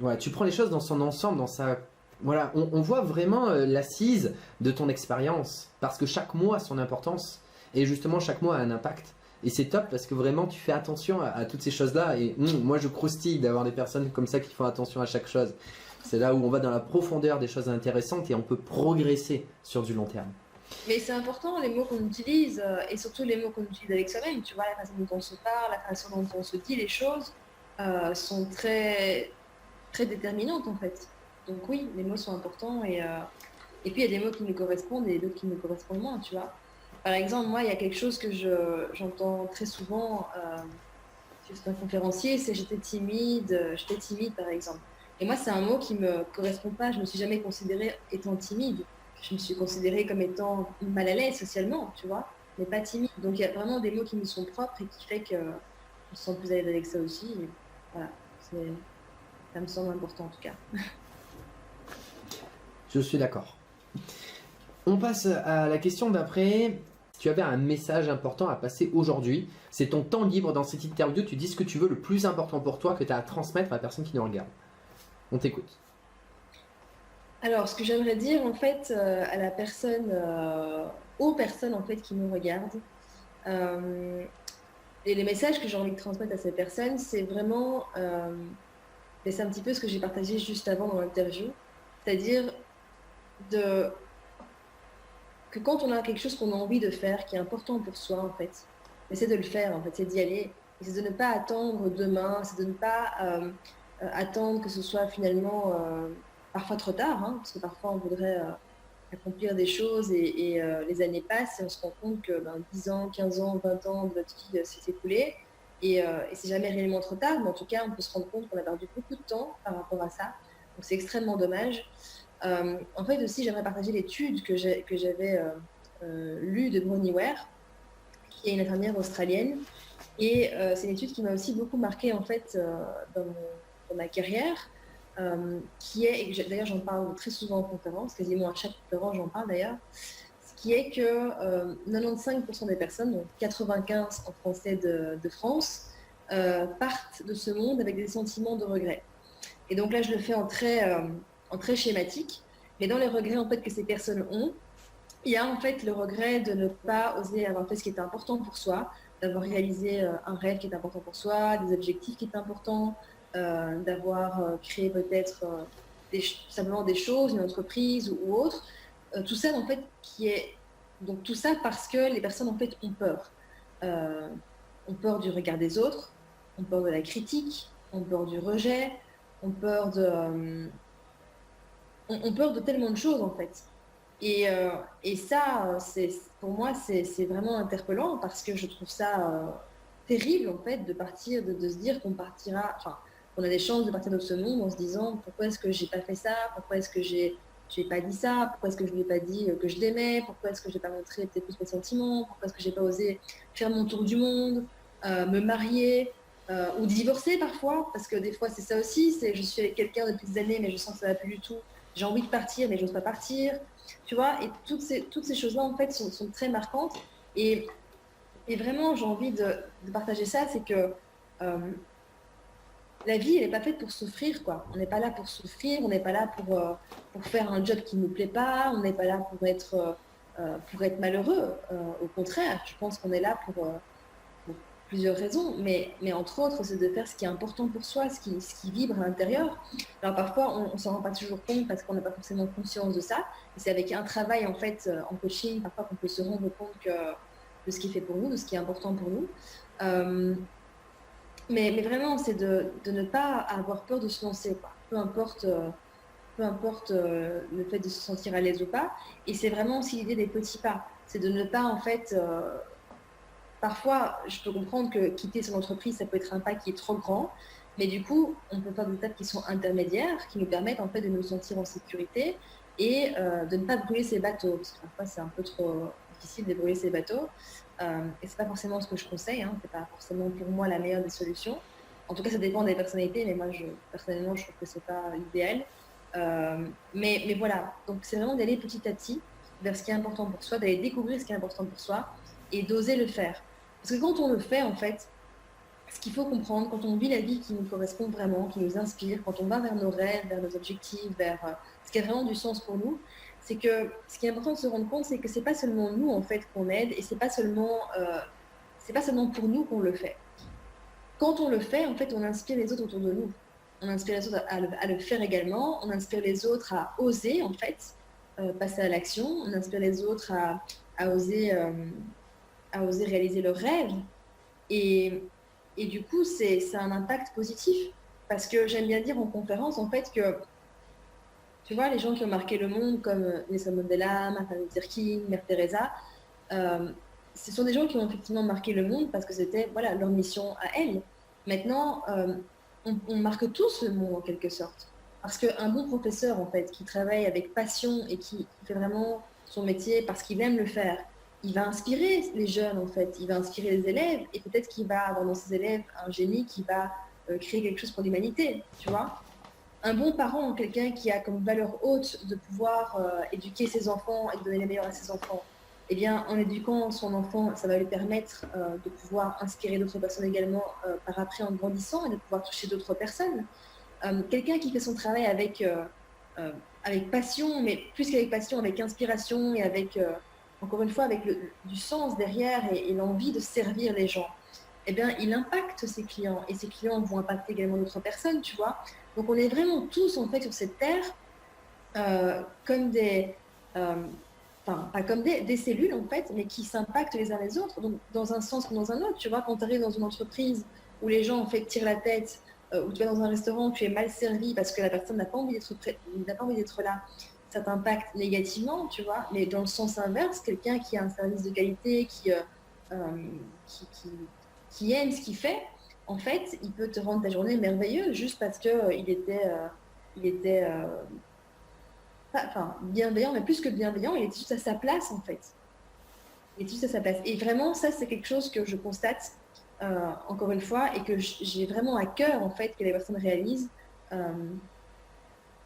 Ouais, tu prends les choses dans son ensemble, dans sa. Voilà, on voit vraiment l'assise de ton expérience, parce que chaque mot a son importance, et justement, chaque mot a un impact. Et c'est top parce que vraiment, tu fais attention à toutes ces choses-là, et moi, je croustille d'avoir des personnes comme ça qui font attention à chaque chose. C'est là où on va dans la profondeur des choses intéressantes et on peut progresser sur du long terme. Mais c'est important les mots qu'on utilise et surtout les mots qu'on utilise avec soi-même. Tu vois, la façon dont on se parle, la façon dont on se dit les choses sont très, très déterminantes en fait. Donc oui, les mots sont importants et puis il y a des mots qui nous correspondent et d'autres qui nous correspondent moins, tu vois. Par exemple, moi, il y a quelque chose que j'entends très souvent chez un conférencier, c'est j'étais timide par exemple. Et moi, c'est un mot qui me correspond pas. Je me suis jamais considérée étant timide. Je me suis considérée comme étant mal à l'aise socialement, tu vois, mais pas timide. Donc il y a vraiment des mots qui me sont propres et qui fait que je me sens plus à l'aise avec ça aussi. Et voilà, ça me semble important en tout cas. Je suis d'accord. On passe à la question d'après. Tu avais un message important à passer aujourd'hui. C'est ton temps libre dans cette interview. Tu dis ce que tu veux, le plus important pour toi que tu as à transmettre à la personne qui nous regarde. On t'écoute. Alors, ce que j'aimerais dire en fait à la personne, aux personnes en fait qui nous regardent, euh, et les messages que j'ai envie de transmettre à ces personnes, c'est vraiment, et c'est un petit peu ce que j'ai partagé juste avant dans l'interview, c'est-à-dire de que quand on a quelque chose qu'on a envie de faire, qui est important pour soi en fait, c'est de le faire en fait, c'est d'y aller, et c'est de ne pas attendre demain, c'est de ne pas attendre que ce soit finalement parfois trop tard, hein, parce que parfois on voudrait accomplir des choses et les années passent et on se rend compte que 10 ans, 15 ans, 20 ans de notre vie s'est écoulé et c'est jamais réellement trop tard, mais en tout cas on peut se rendre compte qu'on a perdu beaucoup de temps par rapport à ça, donc c'est extrêmement dommage. En fait aussi j'aimerais partager l'étude que j'avais lue de Bronnie Ware, qui est une infirmière australienne et c'est une étude qui m'a aussi beaucoup marquée en fait dans ma carrière, qui est, et d'ailleurs j'en parle très souvent en conférence, quasiment à chaque conférence j'en parle d'ailleurs, ce qui est que 95% des personnes, donc 95 en français de France, partent de ce monde avec des sentiments de regret. Et donc là je le fais en très schématique, mais dans les regrets en fait que ces personnes ont, il y a en fait le regret de ne pas oser avoir fait ce qui était important pour soi, d'avoir réalisé un rêve qui est important pour soi, des objectifs qui étaient importants, d'avoir créé peut-être simplement des choses, une entreprise ou autre. Tout ça en fait qui est donc tout ça parce que les personnes en fait ont peur. Euh, ont peur du regard des autres, ont peur de la critique, ont peur du rejet, ont peur ont peur de tellement de choses en fait. Et ça, pour moi, c'est vraiment interpellant parce que je trouve ça terrible, en fait, de partir, de se dire qu'on partira, enfin, qu'on a des chances de partir de ce monde en se disant pourquoi est-ce que j'ai pas fait ça, pourquoi est-ce que j'ai pas dit ça, pourquoi est-ce que je lui ai pas dit que je l'aimais, pourquoi est-ce que j'ai pas montré peut-être plus mes sentiments, pourquoi est-ce que j'ai pas osé faire mon tour du monde, me marier. Ou divorcer parfois, parce que des fois c'est ça aussi, c'est je suis avec quelqu'un depuis des années mais je sens que ça va plus du tout, j'ai envie de partir mais j'ose pas partir, tu vois, et toutes ces choses-là, en fait, sont très marquantes. Et, et vraiment, j'ai envie de partager ça, c'est que euh, la vie, elle n'est pas faite pour souffrir, quoi. On n'est pas là pour souffrir, on n'est pas là pour faire un job qui ne nous plaît pas, on n'est pas là pour être malheureux. Au contraire, je pense qu'on est là pour plusieurs raisons, mais entre autres, c'est de faire ce qui est important pour soi, ce qui vibre à l'intérieur. Alors parfois, on ne s'en rend pas toujours compte parce qu'on n'a pas forcément conscience de ça. Et c'est avec un travail, en fait, en coaching, parfois qu'on peut se rendre compte de ce qui est fait pour nous, de ce qui est important pour nous. Euh, mais vraiment, c'est de ne pas avoir peur de se lancer, quoi. Peu importe le fait de se sentir à l'aise ou pas. Et c'est vraiment aussi l'idée des petits pas. c'est de ne pas en fait parfois, je peux comprendre que quitter son entreprise, ça peut être un pas qui est trop grand, mais du coup, on peut faire des étapes qui sont intermédiaires, qui nous permettent en fait de nous sentir en sécurité et de ne pas brûler ses bateaux. Parce que parfois, c'est un peu trop difficile de brûler ses bateaux. Et c'est pas forcément ce que je conseille, hein. C'est pas forcément pour moi la meilleure des solutions. En tout cas, ça dépend des personnalités, mais moi, personnellement, je trouve que c'est pas l'idéal. Mais voilà, donc c'est vraiment d'aller petit à petit vers ce qui est important pour soi, d'aller découvrir ce qui est important pour soi et d'oser le faire. Parce que quand on le fait, en fait, ce qu'il faut comprendre, quand on vit la vie qui nous correspond vraiment, qui nous inspire, quand on va vers nos rêves, vers nos objectifs, vers ce qui a vraiment du sens pour nous, c'est que ce qui est important de se rendre compte, c'est que c'est pas seulement nous, en fait, qu'on aide et c'est pas seulement pour nous qu'on le fait. Quand on le fait, en fait, on inspire les autres autour de nous. On inspire les autres à le faire également. On inspire les autres à oser, en fait, passer à l'action. On inspire les autres à oser, à oser réaliser leurs rêves. Et, et du coup, c'est un impact positif. Parce que j'aime bien dire en conférence, en fait, que tu vois, les gens qui ont marqué le monde, comme Nelson Mandela, Martin Luther King, Mère Teresa, euh, ce sont des gens qui ont effectivement marqué le monde parce que c'était voilà, leur mission à elles. Maintenant, on marque tous le monde en quelque sorte. Parce qu'un bon professeur, en fait, qui travaille avec passion et qui fait vraiment son métier parce qu'il aime le faire, il va inspirer les jeunes, en fait. Il va inspirer les élèves et peut-être qu'il va avoir dans ses élèves un génie qui va créer quelque chose pour l'humanité, tu vois. Un bon parent, quelqu'un qui a comme valeur haute de pouvoir éduquer ses enfants et de donner le meilleur à ses enfants, eh bien, en éduquant son enfant, ça va lui permettre de pouvoir inspirer d'autres personnes également par après en grandissant et de pouvoir toucher d'autres personnes. Quelqu'un qui fait son travail euh, avec passion, mais plus qu'avec passion, avec inspiration et avec, encore une fois, avec du sens derrière et l'envie de servir les gens, eh bien, il impacte ses clients et ses clients vont impacter également d'autres personnes, tu vois. Donc, on est vraiment tous, en fait, sur cette terre comme euh, enfin, pas comme des cellules, en fait, mais qui s'impactent les uns les autres, donc dans un sens comme dans un autre. Tu vois, quand tu arrives dans une entreprise où les gens, en fait, tirent la tête, où tu vas dans un restaurant, tu es mal servi parce que la personne n'a pas envie d'être là, ça t'impacte négativement, tu vois. Mais dans le sens inverse, quelqu'un qui a un service de qualité, euh, qui, qui, qui aime ce qu'il fait, en fait, il peut te rendre ta journée merveilleuse juste parce que il était enfin, bienveillant, mais plus que bienveillant, il était juste à sa place, en fait. Il était juste à sa place. Et vraiment, ça, c'est quelque chose que je constate, encore une fois, et que j'ai vraiment à cœur, en fait, que les personnes réalisent, euh,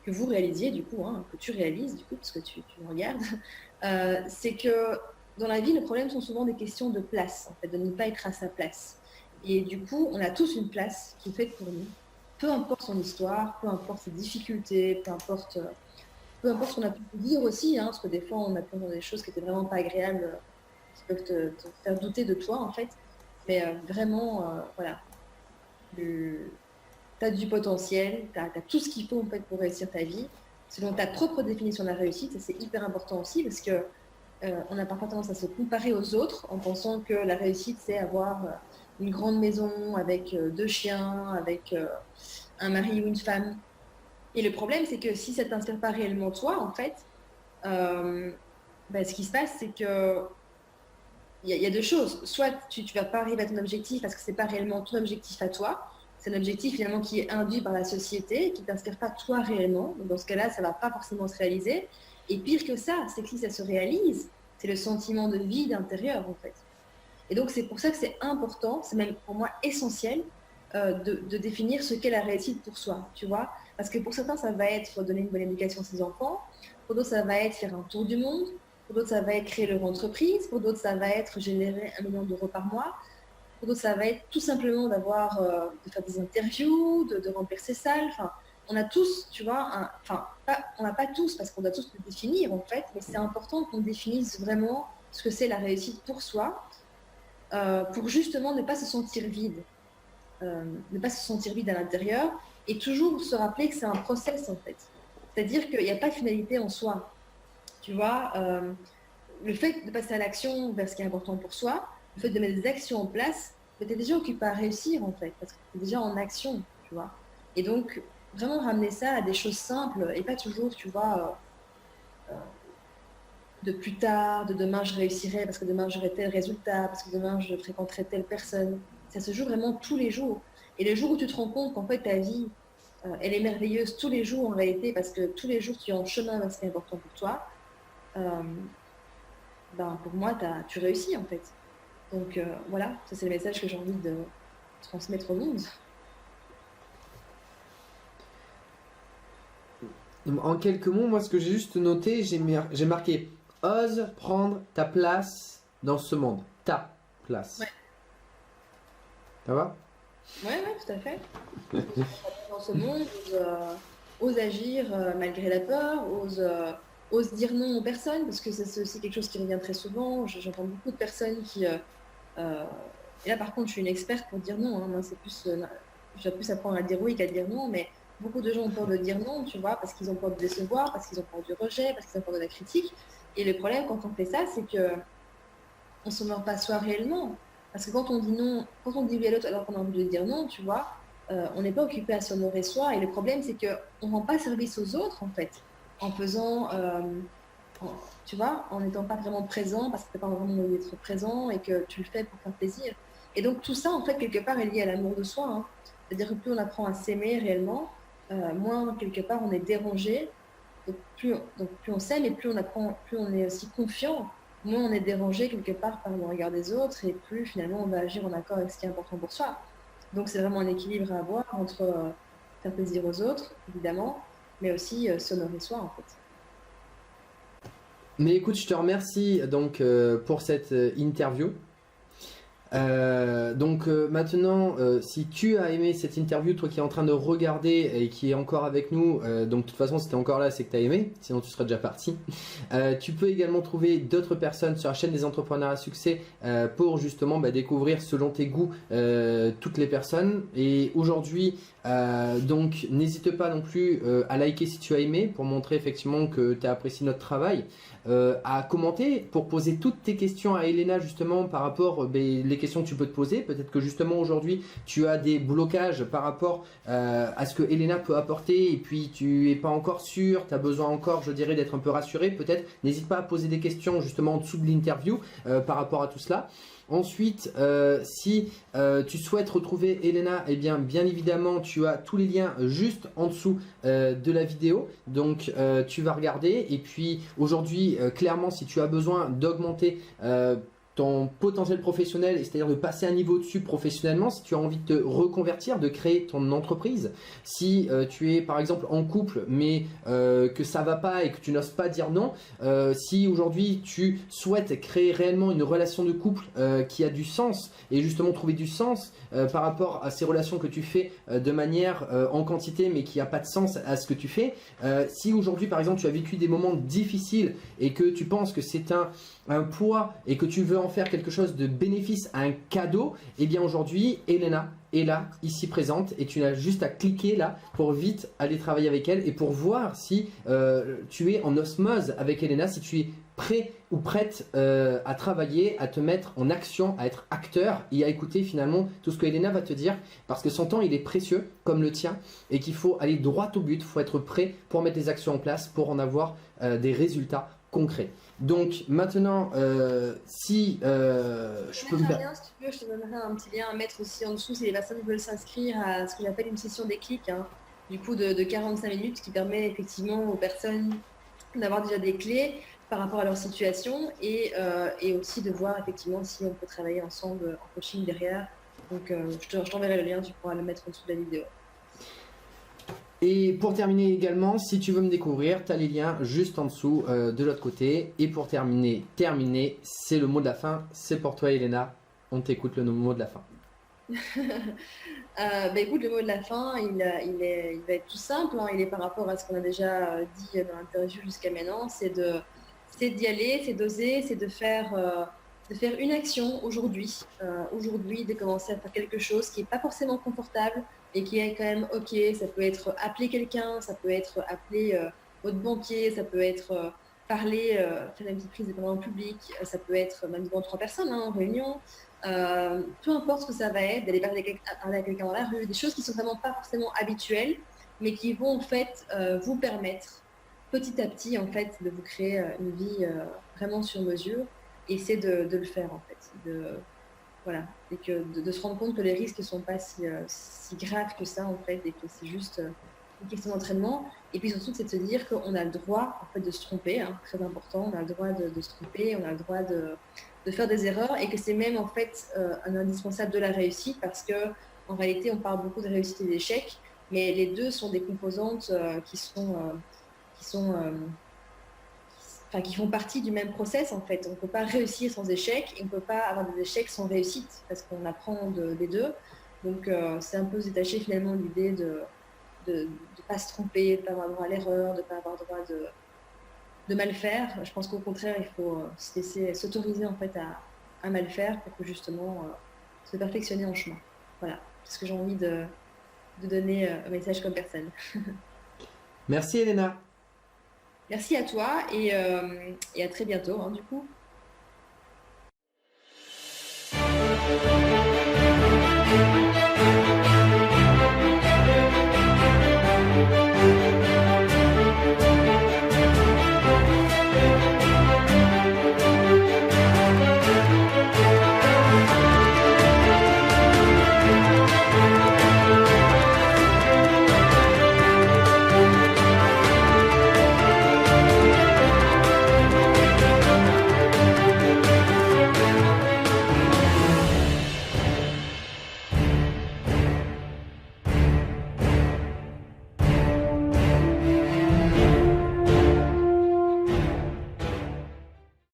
que vous réalisiez, du coup, hein, que tu réalises, du coup, parce que tu me regardes, c'est que dans la vie, le problème sont souvent des questions de place, en fait, de ne pas être à sa place. Et du coup, on a tous une place qui est faite pour nous, peu importe son histoire, peu importe ses difficultés, peu importe ce qu'on a pu dire aussi, hein, parce que des fois, on a pu dans des choses qui étaient vraiment pas agréables, qui peuvent te faire douter de toi, en fait. Mais vraiment, voilà, tu as du potentiel, tu as tout ce qu'il faut en fait, pour réussir ta vie, selon ta propre définition de la réussite. Et c'est hyper important aussi, parce que on a parfois tendance à se comparer aux autres en pensant que la réussite, c'est avoir une grande maison avec deux chiens, avec un mari ou une femme. Et le problème, c'est que si ça ne t'inspire pas réellement toi, en fait, euh, ben, ce qui se passe, c'est que il y a deux choses. Soit tu ne vas pas arriver à ton objectif parce que ce n'est pas réellement ton objectif à toi. C'est un objectif finalement qui est induit par la société, qui ne t'inspire pas toi réellement. Donc, dans ce cas-là, ça ne va pas forcément se réaliser. Et pire que ça, c'est que si ça se réalise, c'est le sentiment de vide intérieur, en fait. Et donc, c'est pour ça que c'est important, c'est même pour moi essentiel de définir ce qu'est la réussite pour soi, tu vois. Parce que pour certains, ça va être donner une bonne éducation à ses enfants, pour d'autres, ça va être faire un tour du monde, pour d'autres, ça va être créer leur entreprise, pour d'autres, ça va être générer 1 million d'euros par mois, pour d'autres, ça va être tout simplement de faire des interviews, de remplir ses salles. Enfin, on a tous, tu vois, enfin, on n'a pas tous parce qu'on doit tous le définir en fait, mais c'est important qu'on définisse vraiment ce que c'est la réussite pour soi, pour justement ne pas se sentir vide, ne pas se sentir vide à l'intérieur et toujours se rappeler que c'est un process en fait. C'est-à-dire qu'il n'y a pas de finalité en soi. Tu vois, le fait de passer à l'action vers ce qui est important pour soi, le fait de mettre des actions en place, tu es déjà occupé à réussir en fait, parce que tu es déjà en action, tu vois. Et donc, vraiment ramener ça à des choses simples et pas toujours, tu vois, de plus tard, de demain je réussirai parce que demain j'aurai tel résultat, parce que demain je fréquenterai telle personne. Ça se joue vraiment tous les jours. Et le jour où tu te rends compte qu'en fait ta vie, elle est merveilleuse tous les jours en réalité, parce que tous les jours tu es en chemin vers ce qui est important pour toi, euh, ben, pour moi, tu réussis en fait. Donc voilà, ça c'est le message que j'ai envie de transmettre au monde. En quelques mots, moi, ce que j'ai juste noté, j'ai marqué ose prendre ta place dans ce monde. Ta place. Ouais, Ça va? ouais, ouais, tout à fait. Dans ce monde, ose agir malgré la peur, ose dire non aux personnes, parce que c'est aussi quelque chose qui revient très souvent. J'entends beaucoup de personnes qui... euh, et là, par contre, je suis une experte pour dire non, hein. Moi, c'est plus, je dois plus apprendre à dire oui qu'à dire non, mais beaucoup de gens ont peur de dire non, tu vois, parce qu'ils ont peur de décevoir, parce qu'ils ont peur du rejet, parce qu'ils ont peur de la critique. Et le problème, quand on fait ça, c'est que on se meurt pas soi réellement. Parce que quand on dit non, quand on dit oui à l'autre alors qu'on a envie de dire non, tu vois, on n'est pas occupé à s'honorer soi. Et le problème, c'est qu'on ne rend pas service aux autres, en fait, en faisant, tu vois, en n'étant pas vraiment présent, parce que tu n'as pas vraiment envie d'être présent et que tu le fais pour faire plaisir. Et donc, tout ça, en fait, quelque part, est lié à l'amour de soi, hein. C'est-à-dire que plus on apprend à s'aimer réellement, moins, quelque part, on est dérangé. Donc plus on s'aime et plus on apprend, plus on est aussi confiant, moins on est dérangé quelque part par le regard des autres et plus finalement on va agir en accord avec ce qui est important pour soi. Donc c'est vraiment un équilibre à avoir entre faire plaisir aux autres, évidemment, mais aussi s'honorer soi en fait. Mais écoute, je te remercie donc pour cette interview. Maintenant, si tu as aimé cette interview, toi qui es en train de regarder et qui est encore avec nous, donc de toute façon si tu es encore là c'est que tu as aimé, sinon tu serais déjà parti. Tu peux également trouver d'autres personnes sur la chaîne des entrepreneurs à succès pour justement découvrir selon tes goûts toutes les personnes. Et aujourd'hui, donc n'hésite pas non plus à liker si tu as aimé pour montrer effectivement que tu as apprécié notre travail. À commenter pour poser toutes tes questions à Elena justement par rapport les questions que tu peux te poser. Peut-être que justement aujourd'hui tu as des blocages par rapport à ce que Elena peut apporter et puis tu es pas encore sûr, tu as besoin encore, je dirais, d'être un peu rassuré. Peut-être n'hésite pas à poser des questions justement en dessous de l'interview par rapport à tout cela. Ensuite, si tu souhaites retrouver Elena, eh bien évidemment, tu as tous les liens juste en dessous de la vidéo. Donc, tu vas regarder. Et puis, aujourd'hui, clairement, si tu as besoin d'augmenter ton potentiel professionnel, c'est-à-dire de passer un niveau dessus professionnellement, si tu as envie de te reconvertir, de créer ton entreprise, si tu es par exemple en couple mais que ça va pas et que tu n'oses pas dire non, si aujourd'hui tu souhaites créer réellement une relation de couple qui a du sens et justement trouver du sens par rapport à ces relations que tu fais de manière en quantité mais qui n'a pas de sens à ce que tu fais, si aujourd'hui par exemple tu as vécu des moments difficiles et que tu penses que c'est un poids et que tu veux en faire quelque chose de bénéfice, un cadeau, et bien aujourd'hui, Elena est là, ici présente, et tu n'as juste à cliquer là pour vite aller travailler avec elle et pour voir si tu es en osmose avec Elena, si tu es prêt ou prête à travailler, à te mettre en action, à être acteur et à écouter finalement tout ce que Elena va te dire, parce que son temps il est précieux comme le tien et qu'il faut aller droit au but, il faut être prêt pour mettre les actions en place, pour en avoir des résultats concrets. Donc maintenant, si je peux me permettre... Si tu veux, je te donnerai un petit lien à mettre aussi en dessous si les personnes veulent s'inscrire à ce que j'appelle une session déclic, hein, du coup de 45 minutes qui permet effectivement aux personnes d'avoir déjà des clés par rapport à leur situation et aussi de voir effectivement si on peut travailler ensemble en coaching derrière. Donc je t'enverrai le lien, tu pourras le mettre en dessous de la vidéo. Et pour terminer également, si tu veux me découvrir, tu as les liens juste en dessous de l'autre côté. Et pour terminer, c'est le mot de la fin. C'est pour toi, Elena. On t'écoute le mot de la fin. Écoute, le mot de la fin, il va être tout simple, hein. Il est par rapport à ce qu'on a déjà dit dans l'interview jusqu'à maintenant. C'est d'y aller, c'est d'oser, c'est de faire une action aujourd'hui. Aujourd'hui, de commencer à faire quelque chose qui n'est pas forcément confortable et qui est quand même OK. Ça peut être appeler quelqu'un, ça peut être appeler votre banquier, ça peut être parler, faire une petite prise de parole en public, ça peut être même devant 3 personnes, hein, en réunion. Peu importe ce que ça va être, d'aller parler à quelqu'un dans la rue, des choses qui sont vraiment pas forcément habituelles, mais qui vont en fait vous permettre petit à petit, en fait, de vous créer une vie vraiment sur mesure et c'est de le faire, en fait. Voilà. Et de se rendre compte que les risques ne sont pas si graves que ça, en fait, et que c'est juste une question d'entraînement. Et puis surtout, c'est de se dire qu'on a le droit, en fait, de se tromper, hein, très important, on a le droit de se tromper, on a le droit de faire des erreurs, et que c'est même, en fait, un indispensable de la réussite, parce que en réalité, on parle beaucoup de réussite et d'échec, mais les deux sont des composantes qui sont enfin, qui font partie du même process en fait. On ne peut pas réussir sans échec et on ne peut pas avoir des échecs sans réussite parce qu'on apprend des deux. Donc c'est un peu se détacher finalement de l'idée de ne pas se tromper, de ne pas avoir droit à l'erreur, de ne pas avoir droit de mal faire. Je pense qu'au contraire, il faut se laisser s'autoriser en fait à mal faire pour que justement se perfectionner en chemin. Voilà, c'est ce que j'ai envie de donner un message comme personne. Merci Elena. Merci à toi et à très bientôt, hein, du coup.